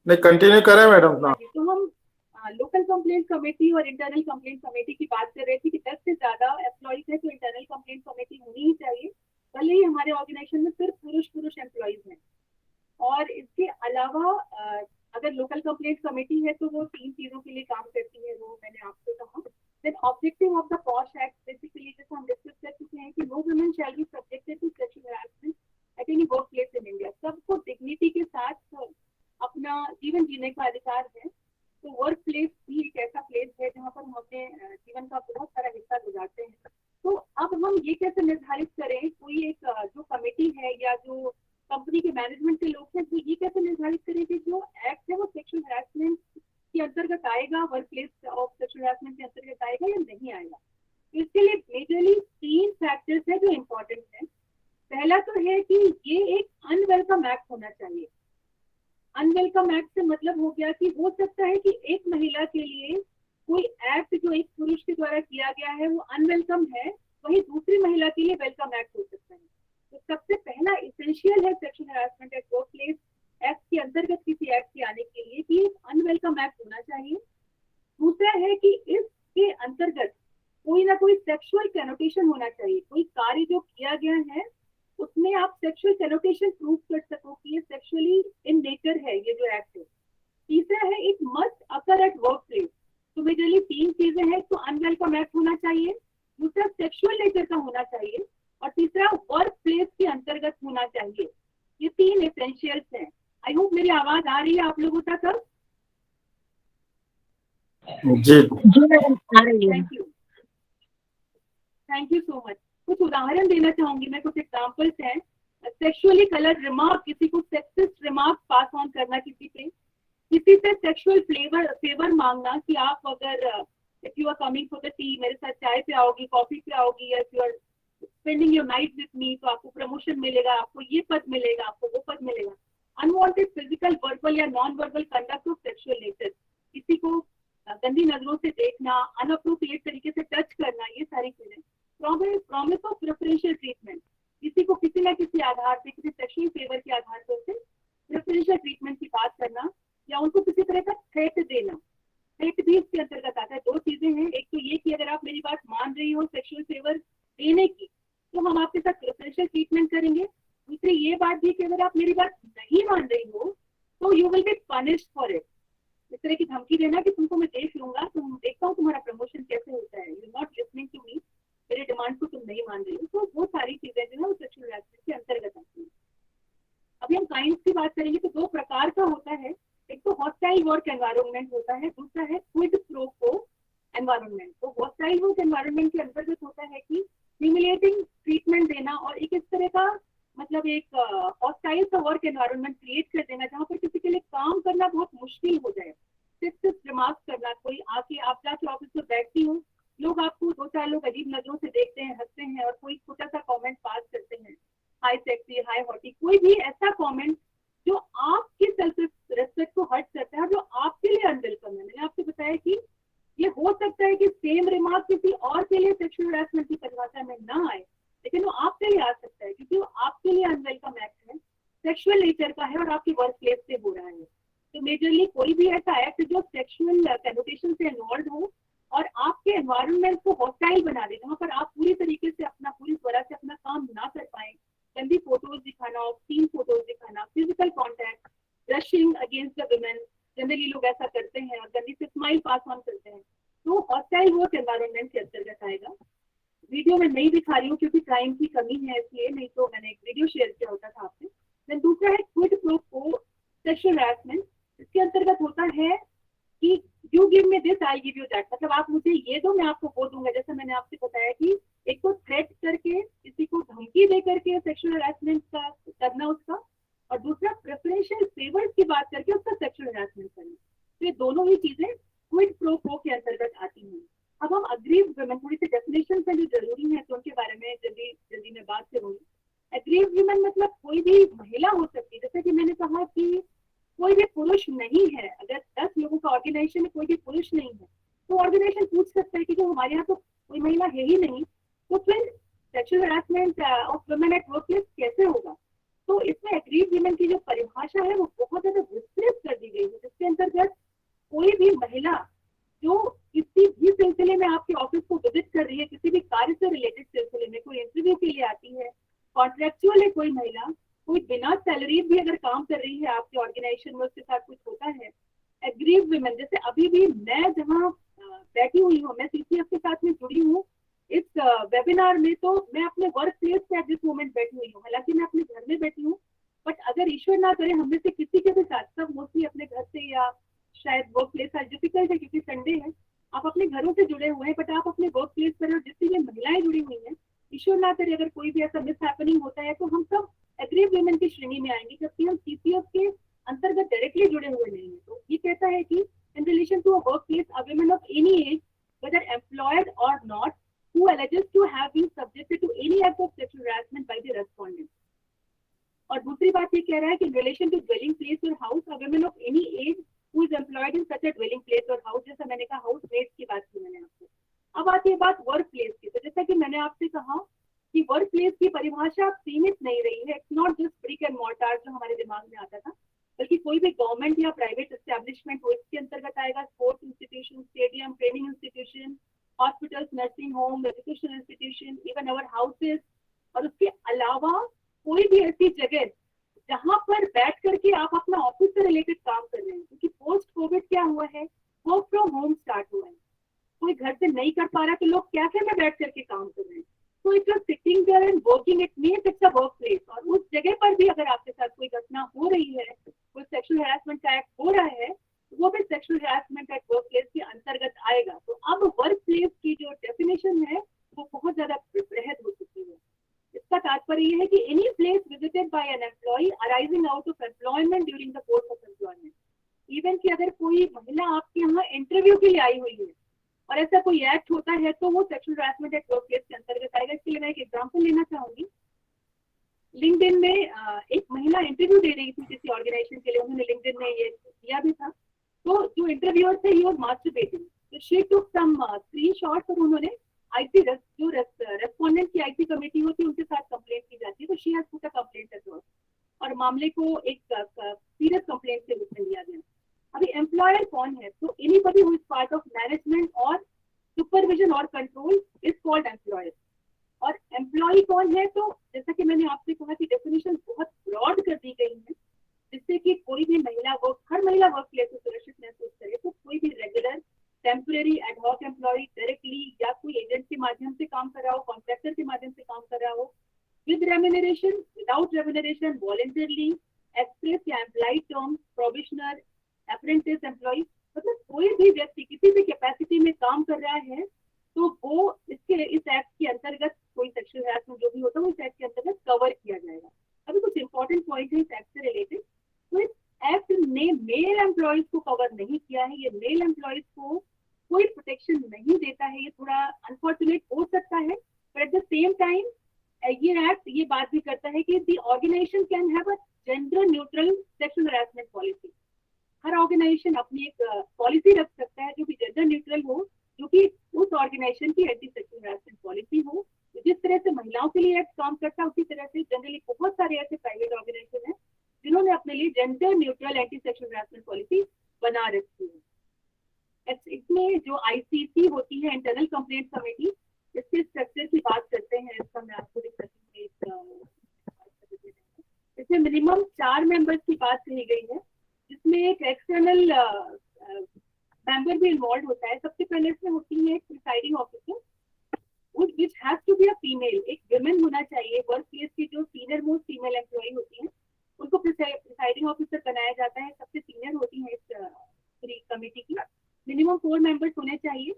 नहीं, कंटिन्यू करें मैडम ना। तो हम लोकल कंप्लेंट कमेटी और इंटरनल कंप्लेंट कमेटी की बात कर रहे थे कि 10 से ज्यादा एम्प्लॉइज है तो इंटरनल कंप्लेंट कमेटी होनी ही चाहिए, भले ही हमारे ऑर्गेनाइजेशन में सिर्फ पुरुष एम्प्लॉइज हैं। और इसके अलावा अगर लोकल कंप्लेंट कमेटी है तो वो 3 चीजों के लिए काम करती है, वो मैंने आपसे कहा। Then objective of the POSH act, basically जैसे हम डिस्कस कर चुके हैं कि no women shall be subjected to sexual harassment at any work place in India. सबको डिग्निटी के साथ अपना जीवन जीने का अधिकार है। तो वर्क प्लेस भी एक ऐसा प्लेस है जहाँ पर हम अपने जीवन का बहुत सारा हिस्सा गुजारते हैं। तो अब हम ये कैसे निर्धारित करें, कोई एक जो कमेटी है या जो कंपनी के मैनेजमेंट के लोग हैं, तो ये कैसे निर्धारित करें कि जो एक्ट है वो सेक्सुअल हैरेसमेंट के अंतर्गत आएगा, work place of sexual harassment के अंतर्गत आएगा या नहीं आएगा। तो इसके लिए मेजरली 3 फैक्टर्स है जो इम्पोर्टेंट है। पहला तो है कि ये एक अनवेलकम एक्ट होना चाहिए। अनवेलकम एक्ट से मतलब हो गया कि हो सकता है कि एक महिला के लिए कोई एक्ट जो एक पुरुष के द्वारा किया गया है वो अनवेलकम है, वही दूसरी महिला के लिए वेलकम एक्ट हो सकता है। तो सबसे पहला इसेंशियल है sexual harassment eight work place act के अंतर्गत किसी एक्ट के आने के लिए कि अनवेलकम एक्ट होना चाहिए। दूसरा है कि इसके अंतर्गत कोई ना कोई सेक्सुअल कनोटेशन होना चाहिए। कोई कार्य जो किया गया है उसमें आप सेक्सुअल कनोटेशन प्रूव कर सको कि ये सेक्सुअली इन नेचर है ये जो एक्ट है। तीसरा है it must occur at work place. तो मेजरली 3 चीजें हैं। तो अनवेलकम एक्ट होना चाहिए, दूसरा सेक्सुअल नेचर का होना चाहिए और तीसरा वर्क प्लेस के अंतर्गत होना चाहिए। ये 3 एसेंशियल्स हैं। आई होप मेरी आवाज आ रही है आप लोगों तक अब? जी मैडम आ रही है। Thank you so much. कुछ उदाहरण देना चाहूंगी मैं, कुछ एग्जांपल्स हैं। सेक्सुअली कलर्ड रिमार्क, किसी को सेक्सिस्ट रिमार्क पास ऑन करना किसी पे, किसी से सेक्सुअल फेवर मांगना कि आप अगर if you are coming for the tea, मेरे साथ चाय पे आओगी, कॉफी पे आओगी, या if you are spending your night with me तो आपको प्रमोशन मिलेगा, आपको ये पद मिलेगा, आपको वो पद मिलेगा। अनवांटेड फिजिकल, वर्बल या non verbal conduct of sexual nature, किसी को गंदी नजरों से देखना, अनअप्रोप्रिएट तरीके से टच करना, ये सारी चीजें। प्रॉमिस ऑफ प्रेफरेंशियल ट्रीटमेंट, किसी को किसी न किसी आधार पे, किसी सेक्सुअल फेवर के आधार पर उसे प्रेफरेंशियल ट्रीटमेंट की बात करना या उनको किसी तरह का थ्रेट देना, थ्रेट भी इसके अंतर्गत आता है। दो चीजें हैं, एक तो ये कि अगर आप मेरी बात मान रही हो सेक्सुअल फेवर देने की तो हम आपके साथ प्रेफरेंशियल ट्रीटमेंट करेंगे। दूसरी ये बात भी कि अगर आप मेरी बात नहीं मान रही हो तो you will be punished for it. इस तरह की धमकी देना कि तुमको मैं देख लूंगा, तुम देखता हूँ तुम्हारा प्रमोशन कैसे होता है, you not listening to me, मेरे डिमांड को तुम नहीं मान रही हो, तो वो सारी चीजें जो है वो सेक्सुअल हैरेसमेंट के अंतर्गत आती है। अभी हम काइंड्स की बात करेंगे तो दो प्रकार का होता है, एक तो हॉस्टाइल वर्क एनवायरनमेंट होता है, दूसरा है क्विड प्रो क्वो एनवायरनमेंट। तो हॉस्टाइल वर्क एनवायरनमेंट के अंतर्गत होता है कि ह्यूमिलिएटिंग ट्रीटमेंट देना और एक इस तरह का मतलब एक हॉस्टाइल सा वर्क एनवायरनमेंट क्रिएट कर देना जहाँ पर किसी के लिए काम करना बहुत मुश्किल हो जाए, सिर्फ रिमार्क करना, कोई आके आप जाके ऑफिस में बैठती हो, लोग आपको दो चार लोग अजीब नजरों से देखते हैं, हंसते हैं और कोई छोटा सा कमेंट पास करते हैं, हाई सेक्सी, हाई हॉटी, कोई भी ऐसा कमेंट जो आपके सेल्फ रेस्पेक्ट को हर्ट करता है, जो आपके लिए अनवेलकम है। मैंने आपको बताया कि ये हो सकता है कि सेम रिमार्क किसी और के लिए सेक्सुअल हैरेसमेंट की परिभाषा में ना आए, लेकिन वो आपके लिए आ सकता है क्योंकि वो आपके लिए अनवेलकम एक्ट है, सेक्सुअल नेचर का है और आपकी वर्क प्लेस से हो रहा है। तो मेजरली कोई भी ऐसा एक्ट जो सेक्सुअल कनोटेशन से इन्वॉल्व हो और आपके एनवायरनमेंट को हॉस्टाइल बना दे, जहाँ पर आप पूरी तरीके से पूरी तरह से अपना काम ना कर पाए, गंदी फोटोज दिखाना, ऑब्सीन फोटोज दिखाना, physical contact, brushing against the women, generally लोग ऐसा करते हैं और गंदी से स्माइल पास ऑन करते हैं, तो हॉस्टाइल वर्क एनवायरनमेंट के अंतर्गत आएगा। वीडियो में नहीं दिखा रही हूँ क्योंकि टाइम की कमी है इसलिए, नहीं तो मैंने एक वीडियो शेयर किया होता था आपसे। देन दूसरा है quid pro quo sexual harassment. इसके अंतर्गत होता है कि you give me this I give you that, मतलब आप मुझे ये दो मैं आपको वो दूंगा। जैसे मैंने आपसे बताया कि एक तो थ्रेट करके किसी को धमकी दे करके सेक्सुअल हैरेसमेंट का करना उसका, और दूसरा प्रेफरेंशियल फेवर्स की बात करके उसका सेक्सुअल हैरेसमेंट करना। तो ये दोनों ही चीजें क्विड प्रो क्वो के अंतर्गत आती हैं। अब हम अग्रीव्ड वुमेन, थोड़ी सी डेफिनेशन है जो जरूरी है तो उनके बारे में जल्दी मैं बात करूंगी। अग्रीव्ड वुमेन मतलब कोई भी महिला हो सकती है, जैसे कि मैंने कहा कि कोई भी पुरुष नहीं है, अगर 10 लोगों का ऑर्गेनाइजेशन में कोई भी पुरुष नहीं है तो ऑर्गेनाइजेशन पूछ सकता है कि जो हमारे यहाँ तो कोई महिला है ही नहीं, तो फिर sexual harassment of women at work place कैसे होगा। तो इसमें अग्रीव्ड वुमेन की जो परिभाषा है वो बहुत ज्यादा विस्तृत कर दी गई है, जिसके अंतर्गत कोई भी महिला जो किसी भी सिलसिले में आपके ऑफिस को विजिट कर रही है, किसी भी कार्य से रिलेटेड सिलसिले में कोई इंटरव्यू के लिए आती है, कॉन्ट्रेक्चुअल है कोई महिला, कोई बिना सैलरी भी अगर काम कर रही है आपके ऑर्गेनाइजेशन में, उसके साथ कुछ होता है। एग्रीव्ड वुमेन, जैसे अभी भी मैं जहाँ बैठी हुई हूँ, मैं सीसीएफ के साथ में जुड़ी हूँ इस वेबिनार में, तो मैं अपने वर्क प्लेस पे एट दिस मोमेंट बैठी हुई हूँ, हालांकि मैं अपने घर में बैठी हूँ, बट अगर ईश्वर ना करे हम में से किसी के भी साथ, सब मोस्टली अपने घर से या शायद वर्क प्लेस आज डिफिकल्ट है क्योंकि संडे है, आप अपने घरों से जुड़े हुए हैं, बट आप अपने वर्क प्लेस पर जितनी भी महिलाएं जुड़ी हुई हैं, ईश्वर ना करे अगर कोई भी ऐसा मिस हैपनिंग होता है तो हम सब एग्रीव्ड वुमेन की श्रेणी में आएंगे, जबकि हम सीसीएफ के अंतर्गत डायरेक्टली जुड़े हुए नहीं है। तो ये कहता है कि in relation to a work place a woman of any age whether employed or not who alleges to have been subjected to any act of sexual harassment by the respondent। और दूसरी बात ये कह रहा है कि रिलेशन टू ड्वेलिंग प्लेस और house a woman of any as who is employed in such a dwelling place और हाउस, जैसा मैंने कहा हाउस मेट्स की बात की मैंने आपसे। अब आती है बात वर्क प्लेस की। तो जैसा कि मैंने आपसे कहा कि वर्क प्लेस की परिभाषा सीमित नहीं रही है, it's not just brick and mortar जो हमारे दिमाग में आता था, बल्कि कोई भी गवर्नमेंट या प्राइवेट एस्टेब्लिशमेंट हो इसके अंतर्गत आएगा, sports institution, stadium, training institution, hospitals, nursing home, education institution, even our houses, और उसके अलावा कोई भी ऐसी जगह जहां पर बैठ करके आप अपना ऑफिस से रिलेटेड काम कर रहे हैं, क्योंकि पोस्ट कोविड क्या हुआ है, वर्क फ्रॉम होम स्टार्ट हुआ है, कोई घर से नहीं कर पा रहा तो लोग कैफे में बैठ करके काम कर रहे हैं। तो it was sitting there and working, it means it's a work place. और उस जगह पर भी अगर आपके साथ कोई घटना हो रही है, कोई सेक्सुअल हैरेसमेंट का एक्ट हो रहा है, वो भी sexual harassment eight work place के अंतर्गत आएगा। तो अब वर्क प्लेस की जो डेफिनेशन है वो बहुत ज्यादा बृहद हो चुकी है। इसका तात्पर्य यह है कि any place visited by an employ arising out of employment during the course of employment. Even कि अगर कोई महिला आपके यहाँ इंटरव्यू के लिए आई हुई है और ऐसा कोई एक्ट होता है तो वो sexual harassment eight work place के अंतर्गत आएगा। इसके लिए मैं एक एग्जांपल लेना चाहूंगी। लिंक्डइन में एक महिला इंटरव्यू दे रही थी किसी ऑर्गेनाइजेशन के लिए, उन्होंने लिंक्डइन में ये दिया भी था। तो जो इंटरव्यूअर थे ही वाज मास्टरबेटिंग, तो शी टुक सम स्क्रीनशॉट्स और उन्होंने आईटी जो रेस्पोंडेंट की आईटी कमेटी होती है उनके साथ कंप्लेंट की जाती है, तो she has put a complaint at work. और मामले को एक सीरियस कंप्लेंट के रूप में लिया गया। अभी एम्प्लॉयर कौन है? तो anybody who is part of management और सुपरविजन और कंट्रोल इज कॉल्ड एम्प्लॉयर। और एम्प्लॉय कौन है? तो जैसा कि मैंने आपसे कहा कि डेफिनेशन बहुत ब्रॉड कर दी गई है, जिससे कि कोई भी महिला हर महिला वर्क प्लेस को सुरक्षित महसूस करे। तो कोई भी regular, temporary, ad hoc employ directly या कोई एजेंट के माध्यम से काम कर रहा हो, कॉन्ट्रैक्टर के माध्यम से काम कर रहा हो, with remuneration, without remuneration, voluntarily, express या employ term, probationer, apprentice employ, मतलब कोई भी व्यक्ति किसी भी कैपेसिटी में काम कर रहा है तो वो इस एक्ट के अंतर्गत कोई सेक्सुअल हैरेसमेंट जो भी होता है वो इस एक्ट के अंतर्गत कवर किया जाएगा। अभी कुछ इंपॉर्टेंट पॉइंट है इस एक्ट से रिलेटेड। तो इस एक्ट ने मेल एम्प्लॉयज को कवर नहीं किया है, ये मेल एम्प्लॉयज को कोई प्रोटेक्शन नहीं देता है। ये थोड़ा अनफॉर्चुनेट हो सकता है, but at the same time ये एक्ट ये बात भी करता है कि the organisation can have a gender neutral sexual harassment policy. हर ऑर्गेनाइजेशन अपनी एक पॉलिसी रख सकता है जो कि जेंडर न्यूट्रल हो, जो कि उस ऑर्गेनाइजेशन की एंटी सेक्सुअल हैरेसमेंट पॉलिसी हो। जिस तरह से महिलाओं के लिए एक्ट काम करता है उसी तरह से जनरली बहुत सारे ऐसे प्राइवेट ऑर्गेनाइजेशन हैं जिन्होंने अपने लिए gender neutral anti sexual harassment policy बना रखी है। इसमें जो ICC होती है, इंटरनल कंप्लेंट कमेटी, इसके स्ट्रक्चर की बात करते हैं। इसका मैं आपको दिखाती हूँ। इसमें मिनिमम 4 मेंबर्स की बात कही गई है, जिसमें एक एक्सटर्नल मेंबर भी इन्वॉल्व होता है। सबसे पहले इसमें होती है presiding officer, which has to be a female, एक विमेन होना चाहिए। वर्क प्लेस की जो सीनियर मोस्ट फीमेल एम्प्लॉय होती हैं उनको प्रिसाइडिंग ऑफिसर बनाया जाता है। सबसे सीनियर होती है इस कमेटी की। मिनिमम 4 मेंबर्स होने चाहिए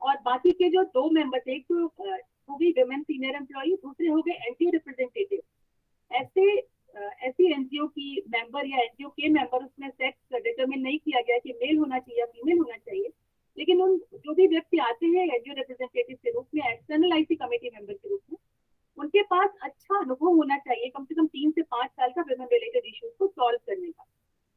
और बाकी के जो 2 मेंबर्स, एक तो हो गई विमेन सीनियर एम्प्लॉय, दूसरे हो गए एनजीओ रिप्रेजेंटेटिव। ऐसी एनजीओ की मेंबर या एनजीओ के मेंबर, उसमें सेक्स डिटरमिन नहीं किया गया कि मेल होना चाहिए या फीमेल होना चाहिए, लेकिन उन जो भी व्यक्ति आते हैं एनजीओ रिप्रेजेंटेटिव के रूप में, एक्सटर्नल आईसी कमेटी मेंबर के रूप में, उनके पास अच्छा अनुभव होना चाहिए, कम से कम 3 से 5 साल का विमेन रिलेटेड इश्यूज को सॉल्व करने का।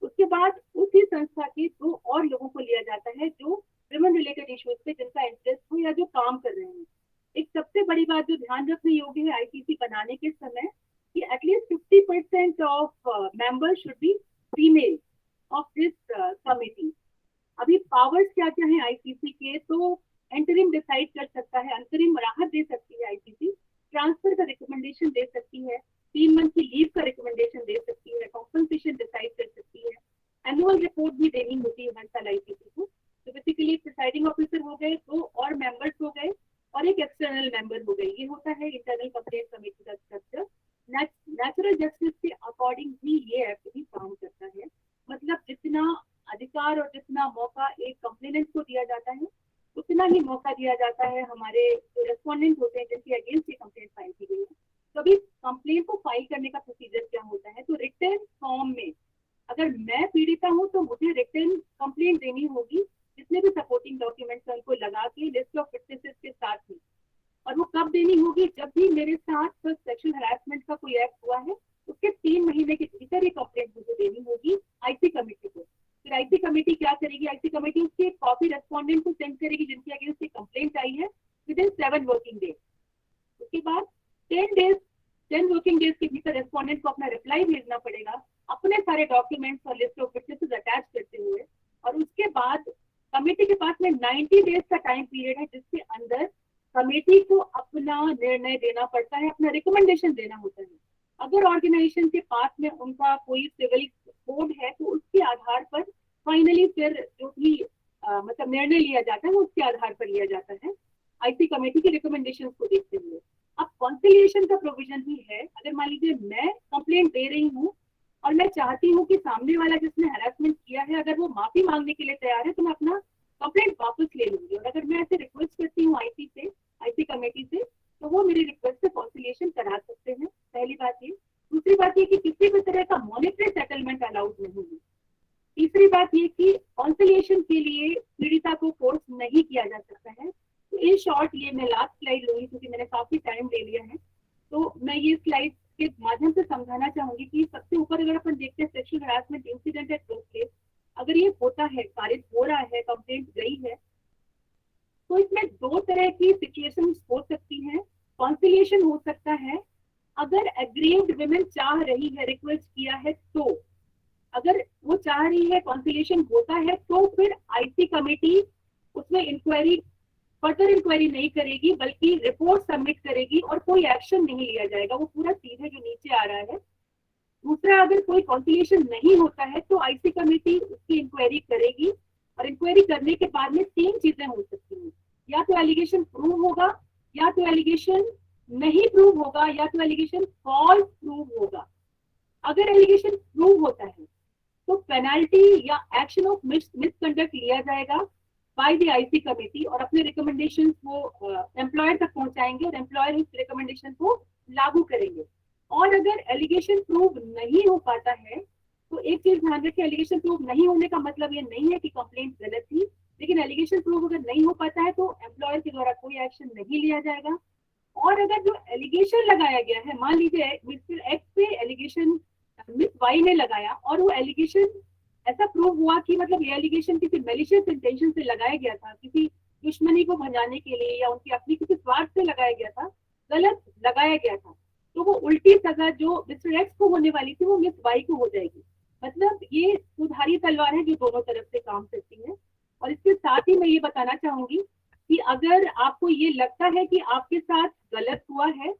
उसके बाद उसी संस्था के 2 और लोगों को लिया जाता है जो विमेन रिलेटेड इश्यूज पे जिनका इंटरेस्ट हो या जो काम कर रहे हैं। एक सबसे बड़ी बात जो ध्यान रखने योग्य है आईसीसी बनाने के समय कि at least 50% of members should be female of this committee. अभी पावर्स क्या क्या है आईसीसी के? तो इंटरिम डिसाइड कर सकता है, अंतरिम राहत दे सकती है आईसीसी, ट्रांसफर का रिकमेंडेशन दे सकती है, 3 मंथ की लीव का रिकमेंडेशन दे सकती है, कॉम्पनसेशन डिसाइड कर सकती है, एनुअल रिपोर्ट भी देनी होती है हर साल आईसीसी को। तो बेसिकली प्रिसाइडिंग ऑफिसर हो गए, 2 और मेंबर्स हो गए और एक एक्सटर्नल मेंबर हो गए। ये होता है इंटरनल कंप्लेंट कमेटी का स्ट्रक्चर। नेचुरल जस्टिस के अकॉर्डिंग ही ये एक्ट भी काम करता है। मतलब जितना अधिकार और जितना मौका एक कंप्लेनेंट को दिया जाता है उतना ही मौका दिया जाता है हमारे जो रेस्पोंडेंट होते हैं जिनके अगेंस्ट ये कंप्लेंट फाइल की गई है। तो अभी कंप्लेंट को फाइल करने का प्रोसीजर क्या होता है? तो रिटन फॉर्म में अगर मैं पीड़िता हूँ तो मुझे रिटन कंप्लेंट देनी होगी, जितने भी सपोर्टिंग डॉक्यूमेंट्स हैं उनको लगा के लिस्ट ऑफ विटनेसेस के साथ ही। और वो कब देनी होगी? जब भी मेरे साथ सेक्सुअल हैरेसमेंट का कोई एक्ट हुआ है उसके 3 महीने के भीतर ये कंप्लेंट मुझे देनी होगी आईसी कमेटी को। फिर आईसी कमेटी क्या करेगी? आईसी कमेटी उसकी एक कॉपी रेस्पोंडेंट को सेंड करेगी जिनके अगेंस्ट कंप्लेंट आई है विदिन 7 वर्किंग डेज। उसके बाद 10 वर्किंग डेज के भीतर रेस्पोंडेंट को अपना रिप्लाई भेजना पड़ेगा अपने सारे डॉक्यूमेंट्स और लिस्ट ऑफ विटनेसेस अटैच करते हुए। और उसके बाद कमेटी के पास में 90 डेज का टाइम पीरियड है जिसके अंदर कमेटी को अपना निर्णय देना पड़ता है, अपना रिकमेंडेशन देना होता है। अगर ऑर्गेनाइजेशन के पास में उनका कोई सिविल कोड है तो उसके आधार पर फाइनली फिर जो भी मतलब निर्णय लिया जाता है वो उसके आधार पर लिया जाता है आईसी कमेटी के रिकमेंडेशन को देखते हुए। अब कॉन्सिलिएशन का प्रोविजन भी है। अगर मान लीजिए मैं कंप्लेंट दे रही हूँ और मैं चाहती हूँ कि सामने वाला जिसने हैरेसमेंट किया है अगर वो माफी मांगने के लिए तैयार है तो मैं अपना कंप्लेंट वापस ले लूंगी। और अगर मैं ऐसे रिक्वेस्ट करती हूँ आईसी कमेटी से तो वो मेरी रिक्वेस्ट से कॉन्सिलिएशन करा सकते हैं। पहली बात ये। दूसरी बात ये कि किसी भी तरह का मॉनेटरी सेटलमेंट अलाउड नहीं है। तीसरी बात ये कि कॉन्सिलिएशन के लिए पीड़िता को फोर्स नहीं किया जा सकता है। तो इन शॉर्ट ये मैं लास्ट स्लाइड लूंगी क्योंकि मैंने काफी टाइम ले लिया है, तो मैं ये स्लाइड के माध्यम से समझाना चाहूंगी कि सबसे ऊपर अगर अपन देखते हैं sexual harassment incident at work place, अगर ये होता है, पारित हो रहा है, कंप्लेंट गई है, तो इसमें 2 तरह की सिचुएशंस हो सकती हैं। कॉन्सिलिएशन हो सकता है अगर एग्रीव्ड विमेन चाह रही है, रिक्वेस्ट किया है, तो अगर वो चाह रही है, कॉन्सिलिएशन होता है, तो फिर आईसी कमेटी उसमें इंक्वायरी, फर्दर इंक्वायरी नहीं करेगी, बल्कि रिपोर्ट सबमिट करेगी और कोई एक्शन नहीं लिया जाएगा। वो पूरा सीधे जो नीचे आ रहा है। दूसरा, अगर कोई कॉन्सिलिएशन नहीं होता है तो आईसी कमेटी उसकी इंक्वायरी करेगी, और इंक्वायरी करने के बाद में 3 चीजें हो सकती हैं। या तो एलिगेशन प्रूव होगा, या तो एलिगेशन नहीं प्रूव होगा, या तो एलिगेशन फॉल्स प्रूव होगा। अगर एलिगेशन प्रूव होता है तो पेनल्टी या एक्शन ऑफ मिसकंडक्ट लिया जाएगा बाय द आईसी कमेटी, और अपने रिकमेंडेशंस वो एम्प्लॉयर तक पहुंचाएंगे और एम्प्लॉयर उस रिकमेंडेशन को लागू करेंगे। और अगर एलिगेशन प्रूव नहीं हो पाता है तो एक चीज ध्यान रखें, एलिगेशन प्रूव नहीं होने का मतलब ये नहीं है कि कंप्लेंट गलत थी, लेकिन एलिगेशन प्रूव अगर नहीं हो पाता है तो एम्प्लॉयर के द्वारा कोई एक्शन नहीं लिया जाएगा। और अगर जो एलिगेशन लगाया गया है, मान लीजिए मिस्टर एक्स पे एलिगेशन मिस वाई ने लगाया, और वो एलिगेशन ऐसा प्रूव हुआ कि मतलब ये एलिगेशन किसी मेलिशियस इंटेंशन से लगाया गया था, किसी दुश्मनी को भंजाने के लिए या उनकी अपनी किसी स्वार्थ से लगाया गया था, गलत लगाया गया था, तो वो उल्टी सजा जो मिस्टर एक्स को होने वाली थी वो मिस वाई को हो जाएगी। मतलब ये सुधारी तलवार है जो दोनों तरफ से काम करती है। और इसके साथ ही मैं ये बताना चाहूंगी कि अगर आपको ये लगता है कि आपके साथ गलत हुआ है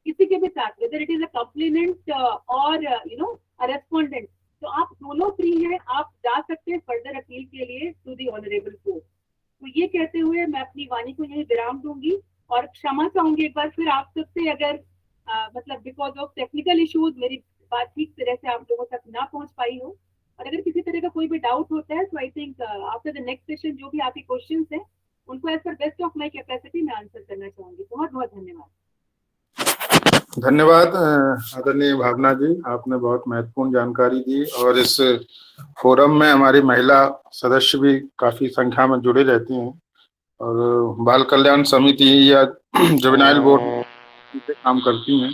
किसी के भी साथ, whether it is a complainant और रेस्पोंडेंट, तो आप दोनों फ्री हैं, आप जा सकते हैं फर्दर अपील के लिए टू दी ऑनरेबल कोर्ट। तो ये कहते हुए मैं अपनी वाणी को यही विराम दूंगी और क्षमा चाहूंगी एक बार फिर आप सबसे, अगर मतलब बिकॉज ऑफ टेक्निकल इश्यूज मेरी बात ठीक तरह से आप लोगों तक ना पहुंच पाई हो। और अगर किसी तरह का कोई भी डाउट होता है तो I think after the next session जो भी आपके क्वेश्चंस हैं उनको as per best of my capacity मैं आंसर करना चाहूंगी। बहुत बहुत धन्यवाद। धन्यवाद आदरणीय भावना जी, आपने बहुत महत्वपूर्ण जानकारी दी और इस फोरम में हमारी महिला सदस्य भी काफी संख्या में जुड़े रहती हैं और बाल कल्याण समिति या जुवेनाइल बोर्ड पे काम करती हैं,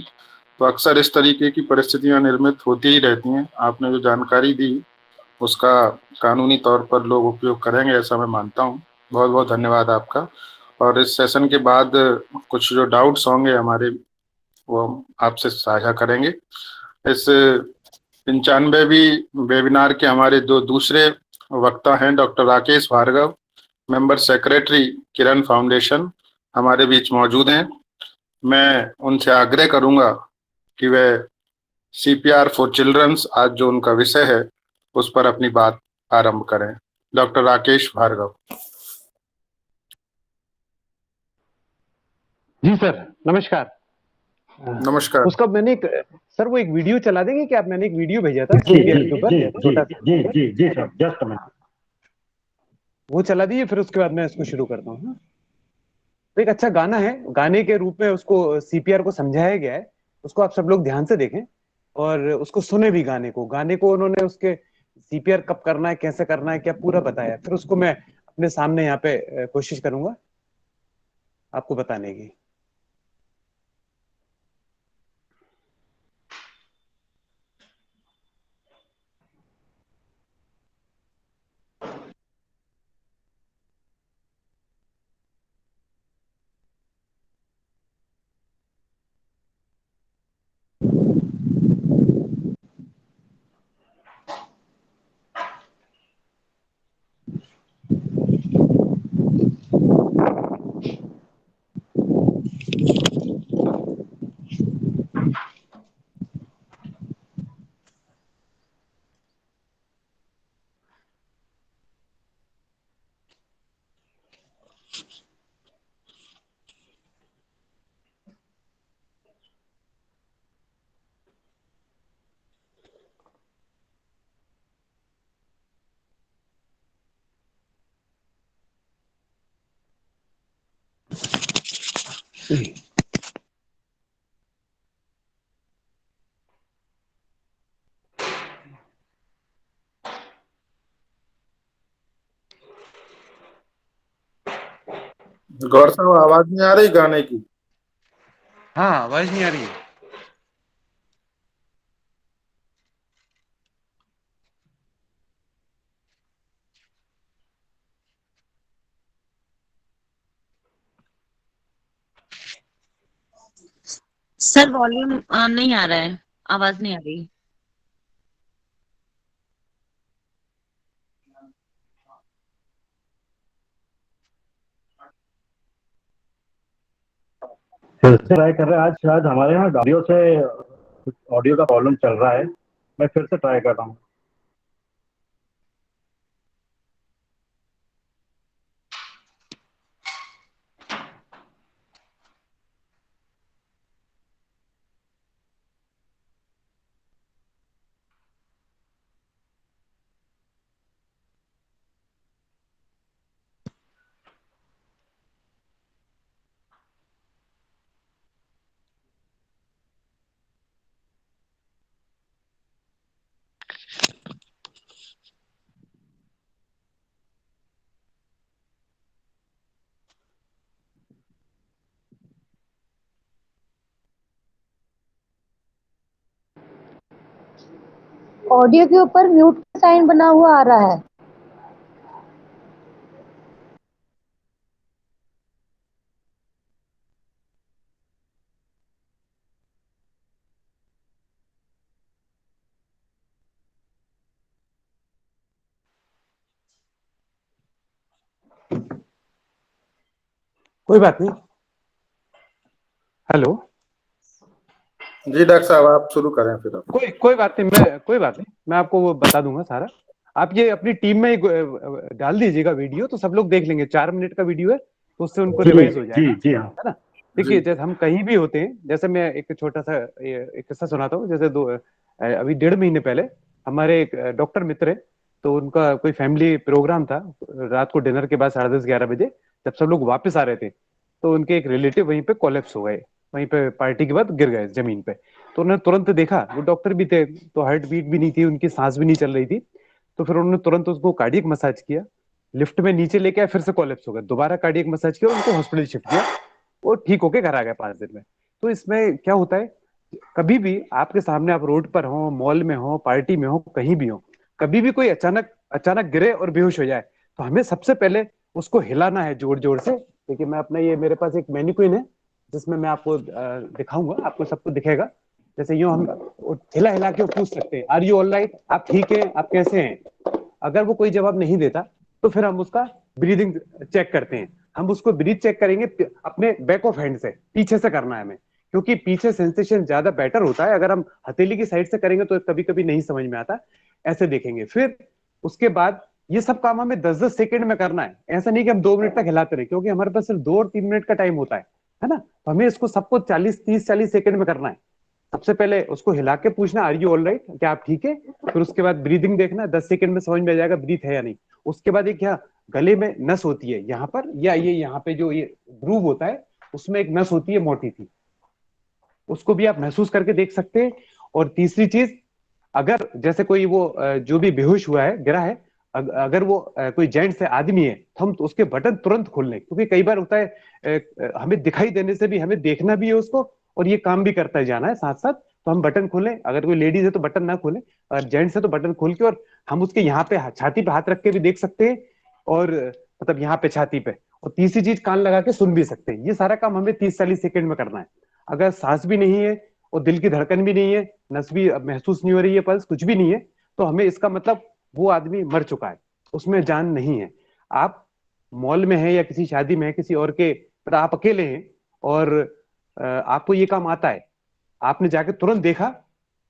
तो अक्सर इस तरीके की परिस्थितियां निर्मित होती ही रहती हैं। आपने जो जानकारी दी उसका कानूनी तौर पर लोग उपयोग करेंगे ऐसा मैं मानता हूँ। बहुत बहुत धन्यवाद आपका। और इस सेशन के बाद कुछ जो डाउट्स होंगे हमारे वो हम आपसे साझा करेंगे। इस 95वीं वेबिनार के हमारे दो दूसरे वक्ता हैं doctor Rakesh Bhargava, member secretary Kiran foundation, हमारे बीच मौजूद हैं। मैं उनसे आग्रह करूंगा कि वह सीपीआर फॉर चिल्ड्रंस आज जो उनका विषय है उस पर अपनी बात आरंभ करें। डॉक्टर राकेश भार्गव। जी सर, नमस्कार। नमस्कार। उसका मैंने एक सर वो एक वीडियो चला देंगे क्या? मैंने एक वीडियो भेजा था जी CPR जी के ऊपर, जी छोटा जी सा। जी जी जी सर, जस्ट मिनट। वो चला दीजिए, फिर उसके बाद मैं इसको शुरू करता हूँ। हाँ? तो एक अच्छा गाना है, गाने के रूप में उसको CPR को समझाया गया है, उसको आप सब लोग ध्यान से देखें और उसको सुने भी। गाने को उन्होंने उसके CPR कब करना है, कैसे करना है, क्या पूरा बताया, फिर उसको मैं अपने सामने यहाँ पे कोशिश करूंगा आपको बताने की। गौर साहब आवाज नहीं आ रही गाने की? हाँ, आवाज नहीं आ रही है। सर वॉल्यूम नहीं आ रहा है, आवाज नहीं आ रही। फिर से ट्राई कर रहे हैं। आज शायद हमारे यहाँ ऑडियो से ऑडियो का प्रॉब्लम चल रहा है। मैं फिर से ट्राई कर रहा हूँ। ऑडियो के ऊपर म्यूट का साइन बना हुआ आ रहा है। कोई बात नहीं। हेलो। जी डॉक्टर साहब, आप शुरू करें फिर। आप कोई बात नहीं, मैं आपको वो बता दूंगा सारा। आप ये अपनी टीम में डाल दीजिएगा वीडियो, तो सब लोग देख लेंगे। 4 मिनट का वीडियो है, तो उससे उनको रिवाइज हो जाएगा। जी हाँ, है ना। देखिए, जैसे हम कहीं भी होते हैं, जैसे मैं एक छोटा सा एक किस्सा सुनाता हूँ। जैसे अभी 1.5 महीने पहले हमारे एक डॉक्टर मित्र है, तो उनका कोई फैमिली प्रोग्राम था रात को डिनर के बाद 10:30-11 बजे। जब सब लोग वापस आ रहे थे, तो उनके एक रिलेटिव वहीं पे कोलैप्स हो गए, वहीं पे पार्टी के बाद गिर गए जमीन पे। तो उन्होंने तुरंत देखा, वो डॉक्टर भी थे, तो हार्ट बीट भी नहीं थी उनकी, सांस भी नहीं चल रही थी। तो फिर उन्होंने तुरंत उसको कार्डियक मसाज किया, लिफ्ट में नीचे लेके आए, फिर से कोलैप्स हो गया, दोबारा कार्डियक मसाज किया, उनको हॉस्पिटल शिफ्ट किया। वो ठीक होके घर आ गए 5 दिन में। तो इसमें क्या होता है, कभी भी आपके सामने, आप रोड पर हो, मॉल में हो, पार्टी में हो, कहीं भी हो, कभी भी कोई अचानक अचानक गिरे और बेहोश हो जाए, तो हमें सबसे पहले उसको हिलाना है जोर जोर से। देखिए, मैं अपना ये, मेरे पास एक मैनिक्विन है, जिसमें मैं आपको दिखाऊंगा, आपको सबको दिखेगा। जैसे यूं हम हिला हिला के पूछ सकते हैं, आर यू ऑल राइट, आप ठीक हैं, आप कैसे हैं। अगर वो कोई जवाब नहीं देता, तो फिर हम उसका ब्रीदिंग चेक करते हैं। हम उसको ब्रीथ चेक करेंगे अपने बैक ऑफ हैंड से, पीछे से करना है हमें, क्योंकि पीछे सेंसेशन ज्यादा बेटर होता है। अगर हम हथेली की साइड से करेंगे तो कभी कभी नहीं समझ में आता। ऐसे देखेंगे। फिर उसके बाद ये सब काम हमें 10-10 सेकंड में करना है। ऐसा नहीं कि हम 2 मिनट तक हिलाते रहे, क्योंकि हमारे पास सिर्फ 2 और 3 मिनट का टाइम होता है ना। तो हमें इसको सबको 40-30-40 सेकंड में करना है। सबसे पहले उसको हिला के पूछना, आर यू ऑल राइट, क्या आप ठीक है। फिर उसके बाद ब्रीदिंग देखना, 10 सेकंड में समझ में आ जाएगा ब्रीथ है या नहीं। उसके बाद एक क्या गले में नस होती है यहाँ पर, या ये यहाँ पे जो ये ग्रूव होता है, उसमें एक नस होती है मोटी थी, उसको भी आप महसूस करके देख सकते हैं। और तीसरी चीज, अगर जैसे कोई वो जो भी बेहोश हुआ है, गिरा है, अगर वो कोई जेंट्स है, आदमी है, तो हम तो उसके बटन तुरंत खोल लें, क्योंकि कई बार होता है हमें दिखाई देने से भी हमें देखना भी है उसको, और ये काम भी करता है जाना है साथ साथ। तो हम बटन खोलें। अगर कोई लेडीज है तो बटन ना खोलें, और जेंट्स है तो बटन खोल के, और हम उसके यहाँ पे छाती पे हाथ रख के भी देख सकते हैं, और मतलब यहाँ पे छाती पे। और तीसरी चीज, कान लगा के सुन भी सकते हैं। ये सारा काम हमें 30-40 सेकंड में करना है। अगर सांस भी नहीं है और दिल की धड़कन भी नहीं है, नस भी महसूस नहीं हो रही है, पल्स कुछ भी नहीं है, तो हमें इसका मतलब वो आदमी मर चुका है, उसमें जान नहीं है। आप मॉल में हैं या किसी शादी में है, किसी और के, मतलब आप अकेले हैं, और आपको ये काम आता है, आपने जाके तुरंत देखा,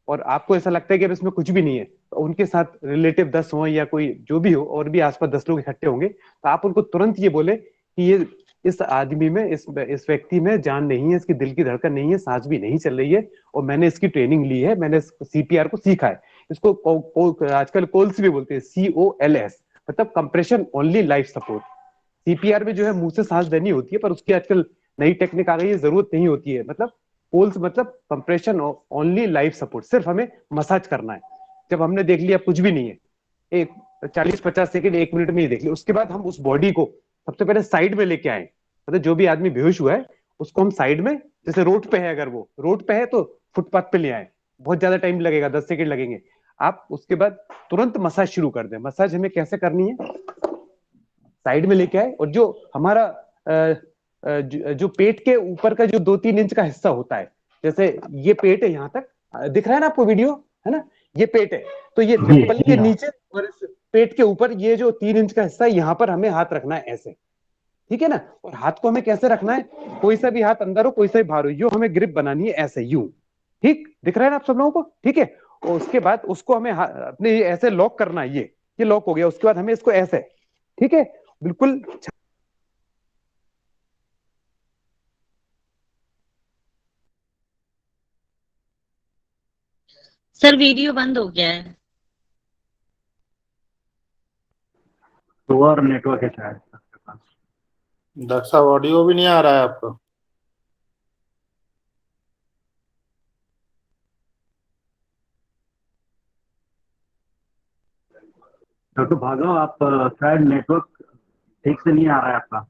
और आपको ऐसा लगता है कि अब इसमें कुछ भी नहीं है, तो उनके साथ रिलेटिव 10 हो या कोई जो भी हो, और भी आसपास 10 लोग इकट्ठे होंगे, तो आप उनको तुरंत ये बोले कि ये इस आदमी में, इस व्यक्ति में जान नहीं है, इसकी दिल की धड़कन नहीं है, सांस भी नहीं चल रही है, और मैंने इसकी ट्रेनिंग ली है, मैंने सीपीआर को सीखा है। इसको आजकल कोल्स भी बोलते हैं, COLS, मतलब compression only life support. CPR में जो है मुंह से सांस देनी होती है, पर उसकी आजकल नई टेक्निक आ गई है, जरूरत नहीं होती है। मतलब पोल्स मतलब कंप्रेशन ओनली लाइफ सपोर्ट, सिर्फ हमें मसाज करना है। जब हमने देख लिया कुछ भी नहीं है, एक 40-50 सेकंड 1 मिनट में ही देख लिया, उसके बाद हम उस बॉडी को सबसे पहले साइड में लेके आए। मतलब जो भी आदमी बेहोश हुआ है, उसको हम साइड में, जैसे रोड पे है, अगर वो रोड पे है तो फुटपाथ पे ले आए। बहुत ज्यादा टाइम लगेगा, 10 सेकंड लगेंगे। आप उसके बाद तुरंत मसाज शुरू कर दें। मसाज हमें कैसे करनी है, साइड में लेके आए, और जो हमारा जो पेट के ऊपर का जो 2-3 इंच का हिस्सा होता है, जैसे ये पेट है, यहाँ तक दिख रहा है ना आपको वीडियो, है ना, ये पेट है, तो ये निप्पल के नीचे और इस पेट के ऊपर ये जो 3 इंच का हिस्सा है, यहाँ पर हमें हाथ रखना है ऐसे, ठीक है ना। और हाथ को हमें कैसे रखना है, कोई सा भी हाथ अंदर हो कोई सा भी बाहर हो, यूं हमें ग्रिप बनानी है ऐसे, यूं, ठीक दिख रहा है ना आप सब लोगों को, ठीक है। और उसके बाद उसको हमें अपने ऐसे लॉक करना है, ये लॉक हो गया, उसके बाद हमें इसको ऐसे, ठीक है, बिल्कुल। सर वीडियो बंद हो गया है। पुअर नेटवर्क है शायद आपके पास। डॉक्टर साहब ऑडियो भी नहीं आ रहा है आपको? डॉक्टर भार्गव, आप शायद नेटवर्क ठीक से नहीं आ रहा है आपका।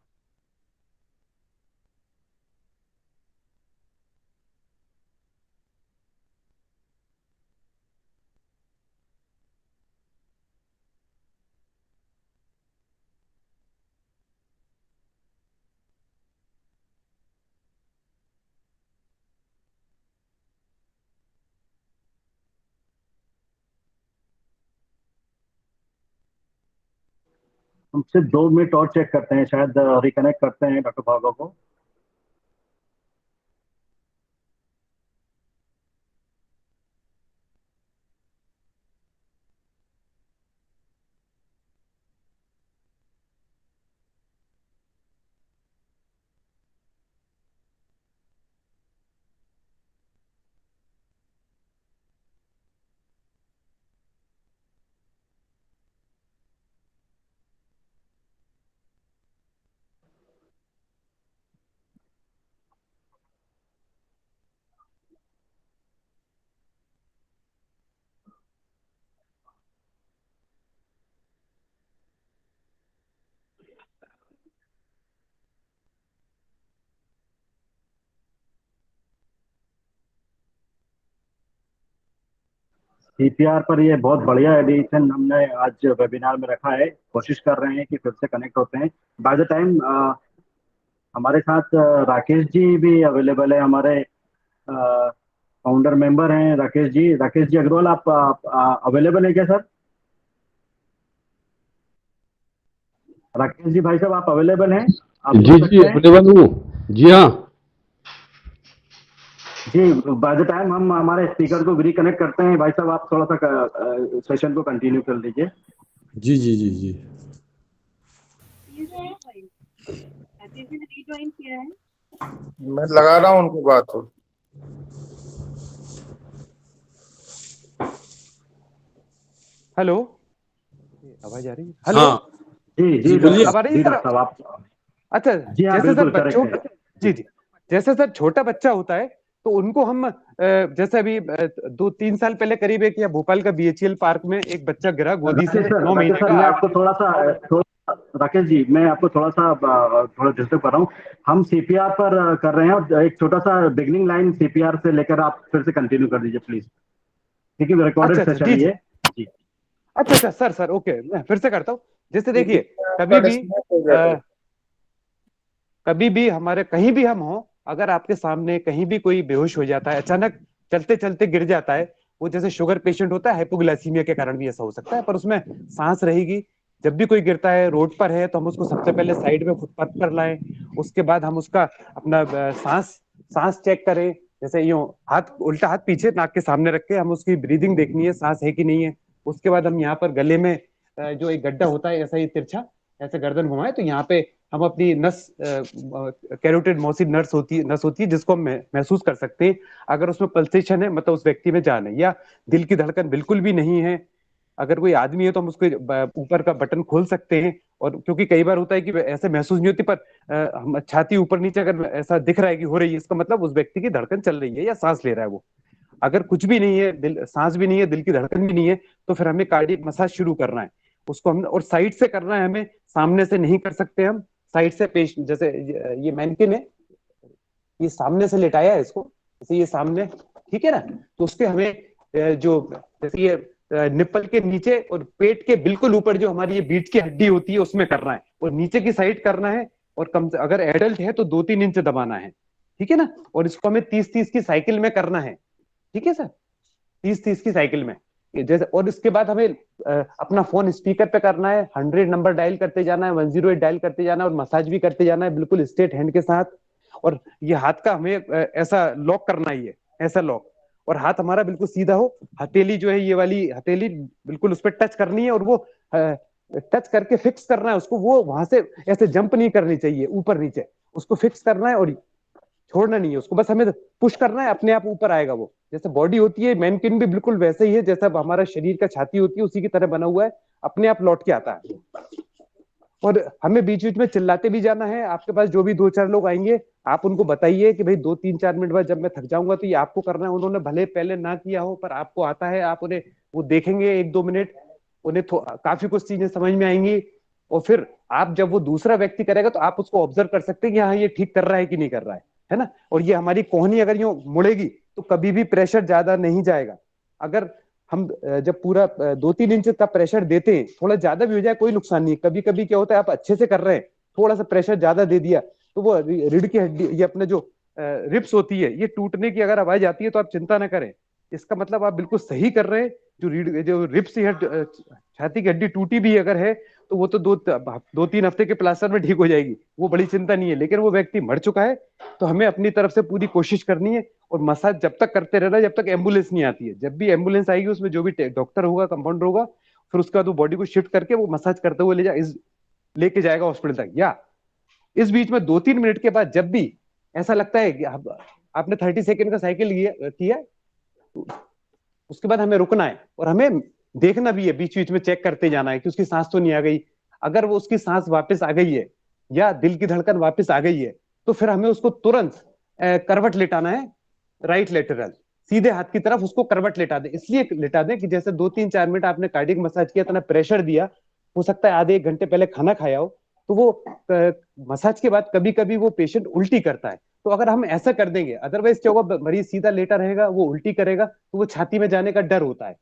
हम सिर्फ 2 मिनट और चेक करते हैं, शायद रिकनेक्ट करते हैं डॉक्टर भार्गव को। सीपीआर पर ये बहुत बढ़िया एडिशन हमने आज वेबिनार में रखा है। कोशिश कर रहे हैं कि फिर से कनेक्ट होते हैं। बाय द टाइम हमारे साथ राकेश जी भी अवेलेबल है, हमारे फाउंडर मेंबर हैं राकेश जी अग्रवाल। आप अवेलेबल है क्या सर? राकेश जी भाई साहब, आप अवेलेबल हैं? आप जी अवेलेबल हूँ। जी हाँ जी। बाय द टाइम हम हमारे स्पीकर को रिकनेक्ट करते हैं, भाई साहब आप थोड़ा सा सेशन को कंटिन्यू कर लीजिए। जी जी जी जी मैं लगा रहा हूँ उनको बात हो। हेलो, आवाज आ रही है? हेलो, हाँ जी बोलिए। अब आ रही है डॉक्टर साहब आप? अच्छा, जी हाँ, जैसे सर बिल्कुल बच्चों, करेक्ट है। जी, जैसे सर छोटा बच्चा होता है तो उनको हम जैसे अभी 2-3 साल पहले करीब एक या भोपाल का बीएचईएल पार्क में एक बच्चा गिरा गोदी से, 9 महीने का। मैं आपको राकेश जी, मैं आपको थोड़ा डिस्टर्ब कर रहा हूँ। हम सीपीआर पर कर रहे हैं और एक छोटा सा बिगनिंग लाइन सीपीआर से लेकर आप फिर से कंटिन्यू कर दीजिए प्लीज, क्योंकि रिकॉर्डेड सेशन है ये। जी अच्छा सर ओके, मैं फिर से करता हूँ। जैसे देखिए, कभी भी हमारे कहीं भी हम हो, अगर आपके सामने कहीं भी कोई बेहोश हो जाता है, अचानक चलते चलते गिर जाता है, वो जैसे शुगर पेशेंट होता है, हाइपोग्लाइसीमिया के कारण भी ऐसा हो सकता है, पर उसमें सांस रहेगी। जब भी कोई गिरता है रोड पर है तो हम उसको सबसे पहले साइड में फुटपाथ पर लाएं, उसके बाद हम उसका अपना सांस चेक करें। जैसे यूं उल्टा हाथ पीछे नाक के सामने रख के हम उसकी ब्रीदिंग देखनी है, सांस है कि नहीं है। उसके बाद हम यहाँ पर गले में जो एक गड्ढा होता है ऐसा ही तिरछा, ऐसे गर्दन घुमाए तो यहाँ पे हम अपनी नस कैरोटिड मोसिड नस होती है जिसको हम महसूस कर सकते हैं। अगर उसमें पल्सेशन है मतलब उस व्यक्ति में जान है, या दिल की धड़कन बिल्कुल भी नहीं है, अगर कोई आदमी है तो हम उसके ऊपर का बटन खोल सकते हैं। और क्योंकि कई बार होता है कि ऐसे महसूस नहीं होती, पर हम छाती ऊपर नीचे अगर ऐसा दिख रहा है कि हो रही है, इसका मतलब उस व्यक्ति की धड़कन चल रही है या सांस ले रहा है वो। अगर कुछ भी नहीं है, सांस भी नहीं है, दिल की धड़कन भी नहीं है, तो फिर हमें कार्डियक मसाज शुरू करना है उसको। हम और साइड से करना है, हमें सामने से नहीं कर सकते। हम साइड से पेश, जैसे ये मैनकिन है, ये सामने से लेटाया है इसको, जैसे ये सामने, ठीक है ना, तो उसके हमें जो जैसे ये निप्पल के नीचे और पेट के बिल्कुल ऊपर जो हमारी ये बीच की हड्डी होती है उसमें करना है, और नीचे की साइड करना है। और कम से अगर एडल्ट है तो 2-3 इंच दबाना है, ठीक है ना। और इसको हमें 30-30 की साइकिल में करना है, ठीक है सर, 30-30 की साइकिल में जैसे। और इसके बाद हमें अपना फोन स्पीकर पे करना है, 100 नंबर डायल करते जाना है, 108 डायल करते जाना है, और मसाज भी करते जाना है बिल्कुल स्ट्रेट हैंड के साथ। और ये हाथ का हमें ऐसा लॉक करना ही है, ऐसा लॉक, और हाथ हमारा बिल्कुल सीधा हो। हथेली जो है, ये वाली हथेली बिल्कुल उस पर टच करनी है, और वो टच करके फिक्स करना है उसको। वो वहां से ऐसे जंप नहीं करनी चाहिए ऊपर नीचे, उसको फिक्स करना है और छोड़ना नहीं है उसको, बस हमें पुश करना है, अपने आप ऊपर आएगा वो। जैसे बॉडी होती है, मैनकिन भी बिल्कुल वैसे ही है, जैसा हमारा शरीर का छाती होती है उसी की तरह बना हुआ है, अपने आप लौट के आता है। और हमें बीच बीच में चिल्लाते भी जाना है। आपके पास जो भी 2-4 लोग आएंगे, आप उनको बताइए कि भाई 2-3-4 मिनट बाद जब मैं थक जाऊंगा तो ये आपको करना है। उन्होंने भले पहले ना किया हो, पर आपको आता है, आप उन्हें वो देखेंगे 1-2 मिनट, उन्हें काफी कुछ चीजें समझ में आएंगी। और फिर आप जब वो दूसरा व्यक्ति करेगा तो आप उसको ऑब्जर्व कर सकते हैं कि हाँ ये ठीक कर रहा है कि नहीं कर रहा है ना। और ये हमारी कोहनी अगर यूं मुड़ेगी तो कभी भी प्रेशर ज्यादा नहीं जाएगा। अगर हम जब पूरा 2-3 इंच का प्रेशर देते हैं, थोड़ा ज्यादा भी हो जाए कोई नुकसान नहीं। कभी कभी क्या होता है, आप अच्छे से कर रहे हैं, थोड़ा सा प्रेशर ज्यादा दे दिया तो वो रीढ़ की हड्डी, ये अपने जो रिप्स होती है, ये टूटने की अगर आवाज आती है तो आप चिंता ना करें, इसका मतलब आप बिल्कुल सही कर रहे हैं। जो रिप्स या छाती की हड्डी टूटी भी अगर है तो वो तो 2-3 हफ्ते के प्लास्टर में ठीक हो जाएगी, वो बड़ी चिंता नहीं है। लेकिन वो व्यक्ति मर चुका है तो हमें अपनी तरफ से पूरी कोशिश करनी है, और मसाज जब तक करते रहना जब तक एम्बुलेंस नहीं आती है। जब भी एम्बुलेंस आएगी उसमें जो भी डॉक्टर होगा, कंपाउंडर होगा, फिर उसके बाद वो बॉडी को शिफ्ट करके वो मसाज करते हुए लेके जाएगा हॉस्पिटल तक। या इस बीच में 2-3 मिनट के बाद जब भी ऐसा लगता है कि आपने 30 सेकेंड का साइकिल किया, उसके बाद हमें रुकना है और हमें देखना भी है, बीच बीच में चेक करते जाना है कि उसकी सांस तो नहीं आ गई। अगर वो उसकी सांस वापस आ गई है या दिल की धड़कन वापस आ गई है तो फिर हमें उसको तुरंत करवट लेटाना है, राइट लेटरल, सीधे हाथ की तरफ उसको करवट लेटा दे। इसलिए लेटा दें कि जैसे 2-3-4 मिनट आपने कार्डियक मसाज किया, इतना प्रेशर दिया, हो सकता है आधे 1 घंटे पहले खाना खाया हो, तो वो मसाज के बाद कभी कभी वो पेशेंट उल्टी करता है। तो अगर हम ऐसा कर देंगे, अदरवाइज क्या होगा, मरीज सीधा लेटा रहेगा, वो उल्टी करेगा तो वो छाती में जाने का डर होता है,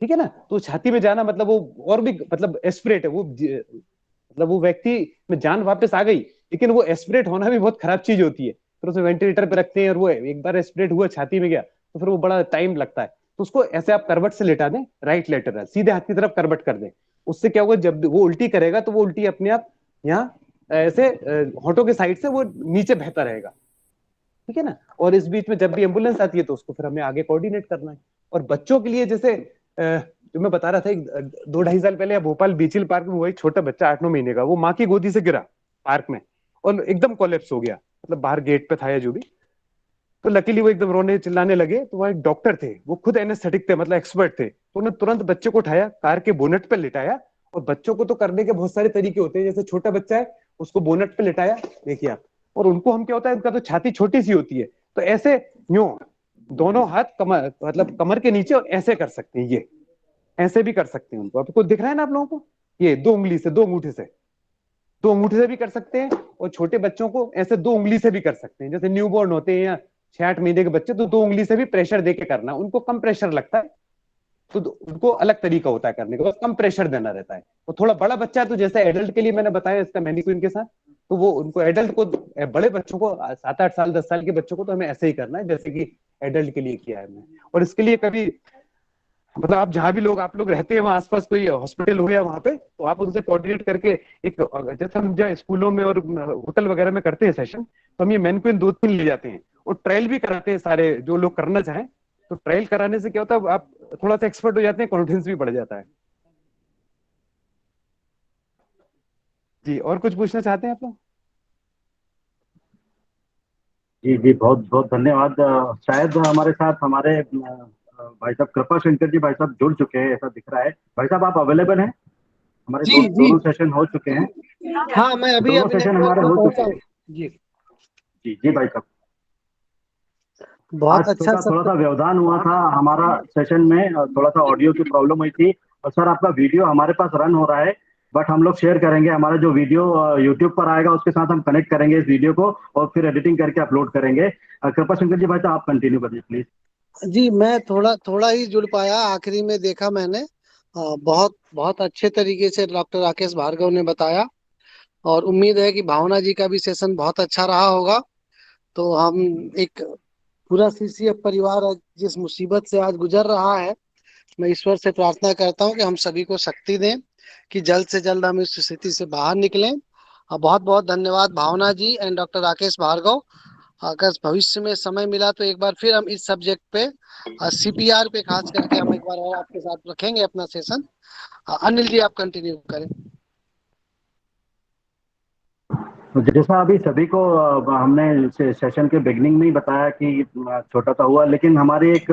ठीक है ना। तो छाती में जाना मतलब वो और भी मतलब एस्पिरेट है, वो मतलब वो व्यक्ति में जान वापस आ गई, लेकिन वो एस्पिरेट होना भी बहुत खराब चीज होती है। फिर उसे वेंटिलेटर पे रखते हैं और वो एक बार एस्पिरेट हुआ, छाती में गया तो फिर वो बड़ा टाइम लगता है। तो उसको ऐसे आप करवट से लेटा दें, राइट लेटरल, सीधे हाथ की तरफ करवट कर दें। उससे क्या होगा, जब वो उल्टी करेगा तो वो उल्टी अपने आप यहाँ ऐसे होठों के साइड से वो नीचे बहता रहेगा, ठीक है ना। और इस बीच में जब भी एम्बुलेंस आती है तो उसको फिर हमें आगे कोऑर्डिनेट करना है। और बच्चों के लिए जैसे जो मैं बता रहा था, 2-2.5 साल पहले भोपाल बीचिल पार्क में हुआ एक छोटा बच्चा 8-9 महीने का, वो माँ की गोदी से गिरा पार्क में और एकदम कोलैप्स हो गया, मतलब बाहर गेट पे था या जो भी। तो लकीली वो एकदम रोने चिल्लाने लगे, तो वहाँ एक डॉक्टर थे, वो खुद एनेस्थेटिक थे, मतलब एक्सपर्ट थे, तो उन्होंने तुरंत बच्चे को उठाया, कार के बोनेट पे लिटाया। और बच्चों को तो करने के बहुत सारे तरीके होते हैं, जैसे छोटा बच्चा है उसको बोनेट पे लिटाया, देखिए आप। और उनको हम क्या होता है, उनका तो छाती छोटी सी होती है, तो ऐसे यूं दोनों हाथ कमर, मतलब कमर के नीचे, और ऐसे कर सकते हैं, ये ऐसे भी कर सकते हैं उनको। आपको दिख रहा है ना आप लोगों को, ये 2 उंगली से, 2 अंगूठे से, 2 अंगूठे से भी कर सकते हैं। और छोटे बच्चों को ऐसे 2 उंगली से भी कर सकते हैं, जैसे न्यूबॉर्न होते हैं या 6-8 महीने के बच्चे, तो 2 उंगली से भी प्रेशर देके करना। उनको कम प्रेशर लगता है तो उनको अलग तरीका होता है करने का, कम प्रेशर देना रहता है। और थोड़ा बड़ा बच्चा है तो जैसे एडल्ट के लिए मैंने बताया इसका मैनिक्विन के साथ, तो वो उनको एडल्ट को, बड़े बच्चों को 7-8 साल 10 साल के बच्चों को तो हमें ऐसे ही करना है जैसे कि एडल्ट के लिए किया है हमने। और इसके लिए कभी मतलब आप जहां भी लोग आप लोग रहते हैं वहां आसपास कोई हॉस्पिटल हो या वहां पे, तो आप उनसे कोऑर्डिनेट करके एक, जैसे हम जहाँ स्कूलों में और होटल वगैरह में करते हैं सेशन, तो हम ये मैनिक्विन 2-3 ले जाते हैं और ट्रायल भी कराते हैं सारे जो लोग करना चाहें। तो ट्रायल कराने से क्या होता है, आप थोड़ा सा एक्सपर्ट हो जाते हैं, कॉन्फिडेंस भी बढ़ जाता है। जी, और कुछ पूछना चाहते हैं आप लोग? जी जी, बहुत बहुत धन्यवाद। शायद हमारे साथ हमारे भाई साहब कृपा शंकर जी भाई साहब जुड़ चुके हैं, ऐसा दिख रहा है। भाई साहब आप अवेलेबल हैं? हमारे दोनों सेशन हो चुके हैं। हाँ, मैं अभी दोनों सेशन हमारे हो चुके हैं। जी जी जी भाई साहब, बहुत आज अच्छा थोड़ा सा व्यवधान हुआ था हमारा सेशन में, थोड़ा सा ऑडियो की प्रॉब्लम हुई थी। और सर आपका वीडियो हमारे पास रन हो रहा है, बट हम लोग शेयर करेंगे, हमारा जो वीडियो यूट्यूब पर आएगा उसके साथ हम कनेक्ट करेंगे इस वीडियो को और फिर एडिटिंग करके अपलोड करेंगे। कृपा शंकर जी भाई साहब आप कंटिन्यू करिए प्लीज। जी, मैं थोड़ा ही जुड़ पाया, आखिरी में देखा मैंने। बहुत बहुत अच्छे तरीके से डॉक्टर राकेश भार्गव ने बताया, और उम्मीद है कि भावना जी का भी सेशन बहुत अच्छा रहा होगा। तो हम एक पूरा सीसीएफ परिवार आज जिस मुसीबत से आज गुजर रहा है, मैं ईश्वर से प्रार्थना करता हूँ कि हम सभी को शक्ति दें कि जल्द से जल्द हम इस स्थिति से बाहर निकलें। बहुत बहुत धन्यवाद भावना जी एंड डॉक्टर राकेश भार्गव। अगर भविष्य में समय मिला तो एक बार फिर हम इस सब्जेक्ट पे सीपीआर पे खास करके हम एक बार और आपके साथ रखेंगे अपना सेशन। अनिल जी आप कंटिन्यू करें। जैसा अभी सभी को हमने सेशन के बिगनिंग में ही बताया कि छोटा सा हुआ, लेकिन हमारी एक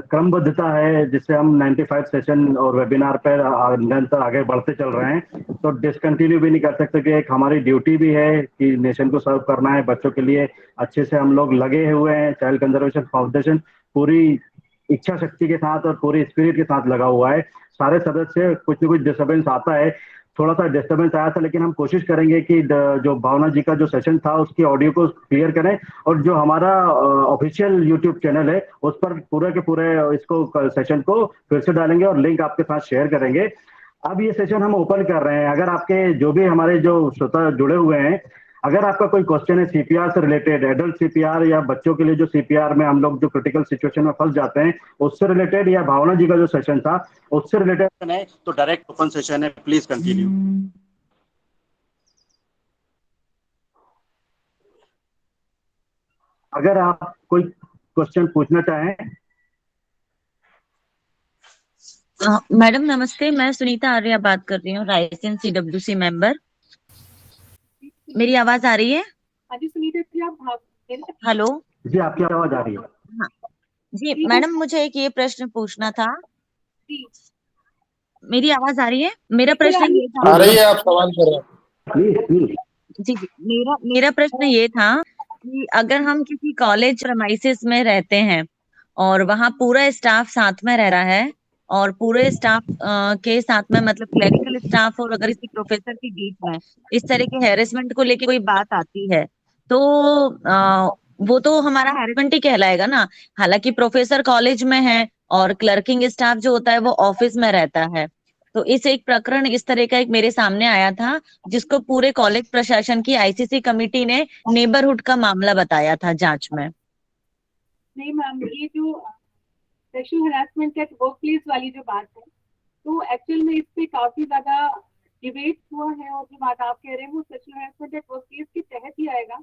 क्रमबद्धता है जिससे हम 95 सेशन और वेबिनार पर निरंतर आगे बढ़ते चल रहे हैं, तो डिसकंटिन्यू भी नहीं कर सकते कि एक हमारी ड्यूटी भी है कि नेशन को सर्व करना है, बच्चों के लिए अच्छे से हम लोग लगे हुए हैं। चाइल्ड कंजर्वेशन फाउंडेशन पूरी इच्छा शक्ति के साथ और पूरी स्पिरिट के साथ लगा हुआ है। सारे सदस्य कुछ न कुछ डिस्टर्बेंस आता है, थोड़ा सा डिस्टर्बेंस आया था, लेकिन हम कोशिश करेंगे कि जो भावना जी का जो सेशन था उसकी ऑडियो को क्लियर करें, और जो हमारा ऑफिशियल यूट्यूब चैनल है उस पर पूरे के पूरे इसको सेशन को फिर से डालेंगे और लिंक आपके साथ शेयर करेंगे। अब ये सेशन हम ओपन कर रहे हैं। अगर आपके जो भी हमारे जो श्रोता जुड़े हुए हैं, अगर आपका कोई क्वेश्चन है सीपीआर से रिलेटेड, एडल्ट सीपीआर या बच्चों के लिए जो सीपीआर में हम लोग जो क्रिटिकल सिचुएशन में फंस जाते हैं उससे रिलेटेड, या भावना जी का जो सेशन था उससे रिलेटेड है, तो डायरेक्ट ओपन सेशन है, प्लीज कंटिन्यू। अगर आप कोई क्वेश्चन पूछना चाहें। मैडम नमस्ते, मैं सुनीता आर्या बात कर रही हूँ, रायसेन सीडब्ल्यूसी मेंबर। मेरी आवाज आ रही है? हाँ जी सुनीता जी, आप हेलो जी, आपकी आवाज आ रही है। हाँ जी मैडम, मुझे एक ये प्रश्न पूछना था। मेरी आवाज आ रही है? मेरा प्रश्न ये था। आ रही है, आप सवाल करें। जी मेरा प्रश्न ये था कि अगर हम किसी कॉलेज प्रेमाइसेस में रहते हैं और वहाँ पूरा स्टाफ साथ में रह रहा है और पूरे स्टाफ के साथ में मतलब क्लरिकल स्टाफ और अगर किसी प्रोफेसर के बीच में इस तरह के हैरेसमेंट को लेके कोई बात आती है तो वो तो हमारा हैरेसमेंट ही कहलाएगा ना। हालांकि प्रोफेसर कॉलेज में है और क्लर्किंग स्टाफ जो होता है वो ऑफिस में रहता है। तो इस एक प्रकरण इस तरह का एक मेरे सामने आया था जिसको पूरे कॉलेज प्रशासन की आईसीसी कमेटी ने नेबरहुड का मामला बताया था जांच में। नहीं मैम, ये जो sexual harassment at work place वाली जो बात है, तो एक्चुअल में इस पे काफी ज्यादा डिबेट हुआ है, और जो बात आप कह रहे हैं वो sexual harassment at work place के तहत ही आएगा,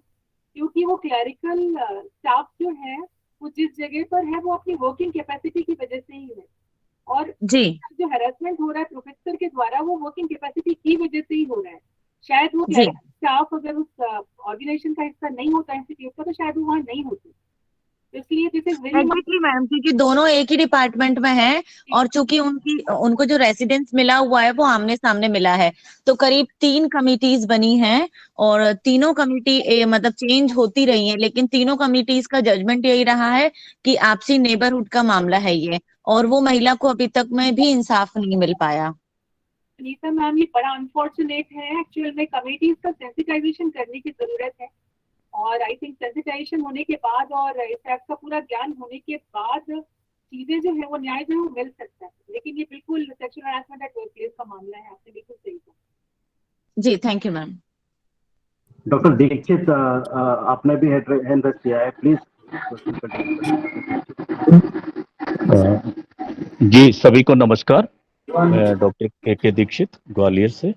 क्योंकि वो क्लरिकल स्टाफ जो है वो जिस जगह पर है वो अपनी वर्किंग कैपेसिटी की वजह से ही है, और जी जो हैरेसमेंट हो रहा है प्रोफेसर के द्वारा वो वर्किंग कैपेसिटी की वजह से ही हो रहा है। शायद वो स्टाफ अगर उस ऑर्गेनाइजेशन का हिस्सा नहीं होता इंस्टीट्यूट का तो शायद वो वहाँ नहीं होती। इसलिए this is very exactly ma'am, क्योंकि दोनों एक ही डिपार्टमेंट में हैं और चूंकि उनको जो रेसिडेंस मिला हुआ है वो आमने सामने मिला है, तो करीब 3 कमिटीज बनी हैं और तीनों कमिटी मतलब चेंज होती रही हैं, लेकिन तीनों कमिटीज का जजमेंट यही रहा है कि आपसी नेबरहुड का मामला है ये, और वो महिला को अभी तक में भी इंसाफ नहीं मिल पाया। सुनीता मैम, ये बड़ा अनफॉर्चुनेट है। एक्चुअल में कमिटीज का सेंसिटाइजेशन करने की जरूरत है, और आई थिंक सेंसिटाइजेशन होने के बाद और इस एक्ट का पूरा ज्ञान होने के बाद चीजें जो है वो न्याय जो है वो मिल सकता है, लेकिन ये बिल्कुल sexual harassment at work place का मामला है। आपने बिल्कुल सही कहा। जी thank you ma'am. Doctor Dikshit, आपने भी हैंड रेज किया है, प्लीज। जी सभी को नमस्कार, मैं डॉक्टर के दीक्षित ग्वालियर से।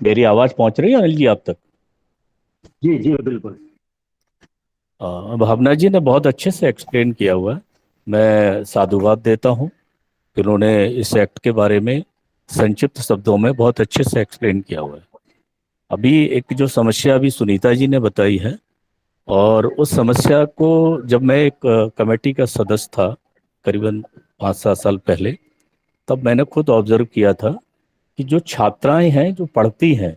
मेरी आवाज पहुंच रही है अनिल जी आप तक? जी जी बिल्कुल। भावना जी ने बहुत अच्छे से एक्सप्लेन किया हुआ है, मैं साधुवाद देता हूं कि उन्होंने इस एक्ट के बारे में संक्षिप्त शब्दों में बहुत अच्छे से एक्सप्लेन किया हुआ है। अभी एक जो समस्या अभी सुनीता जी ने बताई है, और उस समस्या को जब मैं एक कमेटी का सदस्य था करीबन 5-7 साल पहले, तब मैंने खुद ऑब्जर्व किया था कि जो छात्राएं हैं जो पढ़ती हैं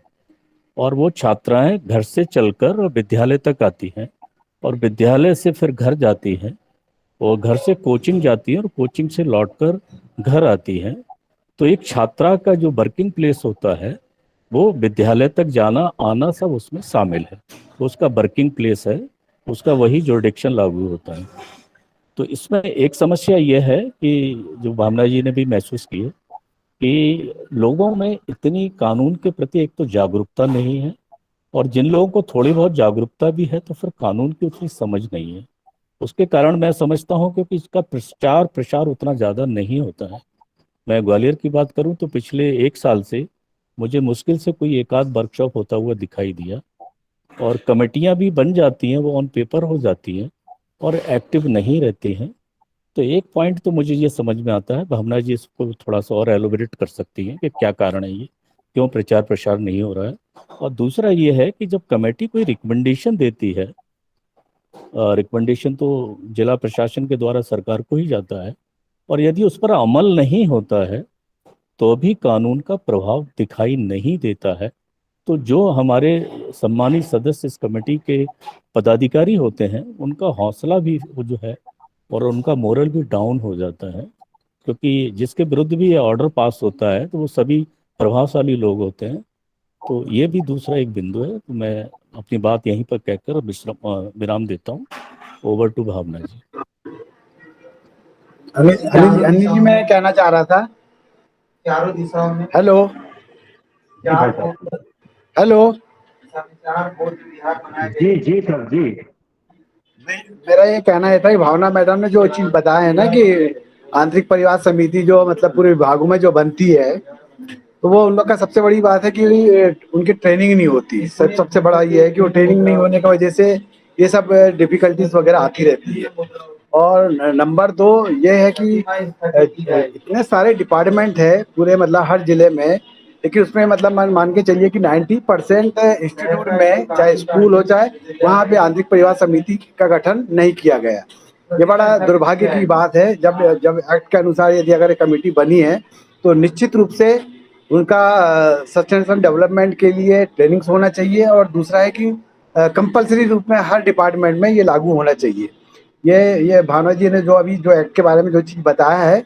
और वो छात्राएं घर से चलकर विद्यालय तक आती हैं और विद्यालय से फिर घर जाती हैं और घर से कोचिंग जाती है और कोचिंग से लौटकर घर आती हैं, तो एक छात्रा का जो वर्किंग प्लेस होता है वो विद्यालय तक जाना आना सब उसमें शामिल है, तो उसका वर्किंग प्लेस है, उसका वही जुरिडिक्शन लागू होता है। तो इसमें एक समस्या यह है कि जो भावना जी ने भी महसूस की है कि लोगों में इतनी कानून के प्रति एक तो जागरूकता नहीं है, और जिन लोगों को थोड़ी बहुत जागरूकता भी है तो फिर कानून की उतनी समझ नहीं है। उसके कारण मैं समझता हूँ क्योंकि इसका प्रचार प्रसार उतना ज़्यादा नहीं होता है। मैं ग्वालियर की बात करूँ तो पिछले 1 साल से मुझे मुश्किल से कोई एक आध वर्कशॉप होता हुआ दिखाई दिया, और कमेटियां भी बन जाती हैं, वो ऑन पेपर हो जाती हैं और एक्टिव नहीं रहती हैं। तो एक पॉइंट तो मुझे ये समझ में आता है, भावना जी इसको थोड़ा सा और एलोबरेट कर सकती हैं कि क्या कारण है ये, क्यों प्रचार प्रसार नहीं हो रहा है। और दूसरा ये है कि जब कमेटी कोई रिकमेंडेशन देती है, रिकमेंडेशन तो जिला प्रशासन के द्वारा सरकार को ही जाता है, और यदि उस पर अमल नहीं होता है तो भी कानून का प्रभाव दिखाई नहीं देता है। तो जो हमारे सम्मानित सदस्य इस कमेटी के पदाधिकारी होते हैं उनका हौसला भी वो जो है और उनका मोरल भी डाउन हो जाता है, क्योंकि जिसके विरुद्ध भी ये ऑर्डर पास होता है तो वो सभी प्रभावशाली लोग होते हैं। तो ये भी दूसरा एक बिंदु है। तो मैं अपनी बात यहीं पर कहकर विराम देता हूँ। ओवर टू भावना जी। अनिल जी मैं कहना चाह रहा था, चारों दिशाओं में हेलो हेलो जी जी सर जी। मेरा ये कहना है था कि भावना मैडम ने जो चीज बताया है ना कि आंतरिक परिवार समिति जो मतलब पूरे विभागों में जो बनती है, तो वो उन लोग का सबसे बड़ी बात है कि उनकी ट्रेनिंग नहीं होती। सबसे बड़ा ये है कि वो ट्रेनिंग नहीं होने की वजह से ये सब डिफिकल्टीज वगैरह आती रहती है। और नंबर 2 ये है कि इतने सारे डिपार्टमेंट है पूरे मतलब हर जिले में, लेकिन उसमें मतलब मान के चलिए कि 90% इंस्टीट्यूट में चाहे स्कूल हो चाहे वहाँ पे आंतरिक परिवार समिति का गठन नहीं किया गया। ये बड़ा दुर्भाग्य की बात है। जब एक्ट के अनुसार यदि अगर कमेटी बनी है तो निश्चित रूप से उनका सस्टेनेबल डेवलपमेंट के लिए ट्रेनिंग्स होना चाहिए, और दूसरा है कि कंपलसरी रूप में हर डिपार्टमेंट में ये लागू होना चाहिए। ये भावना जी ने जो अभी जो एक्ट के बारे में जो चीज़ बताया है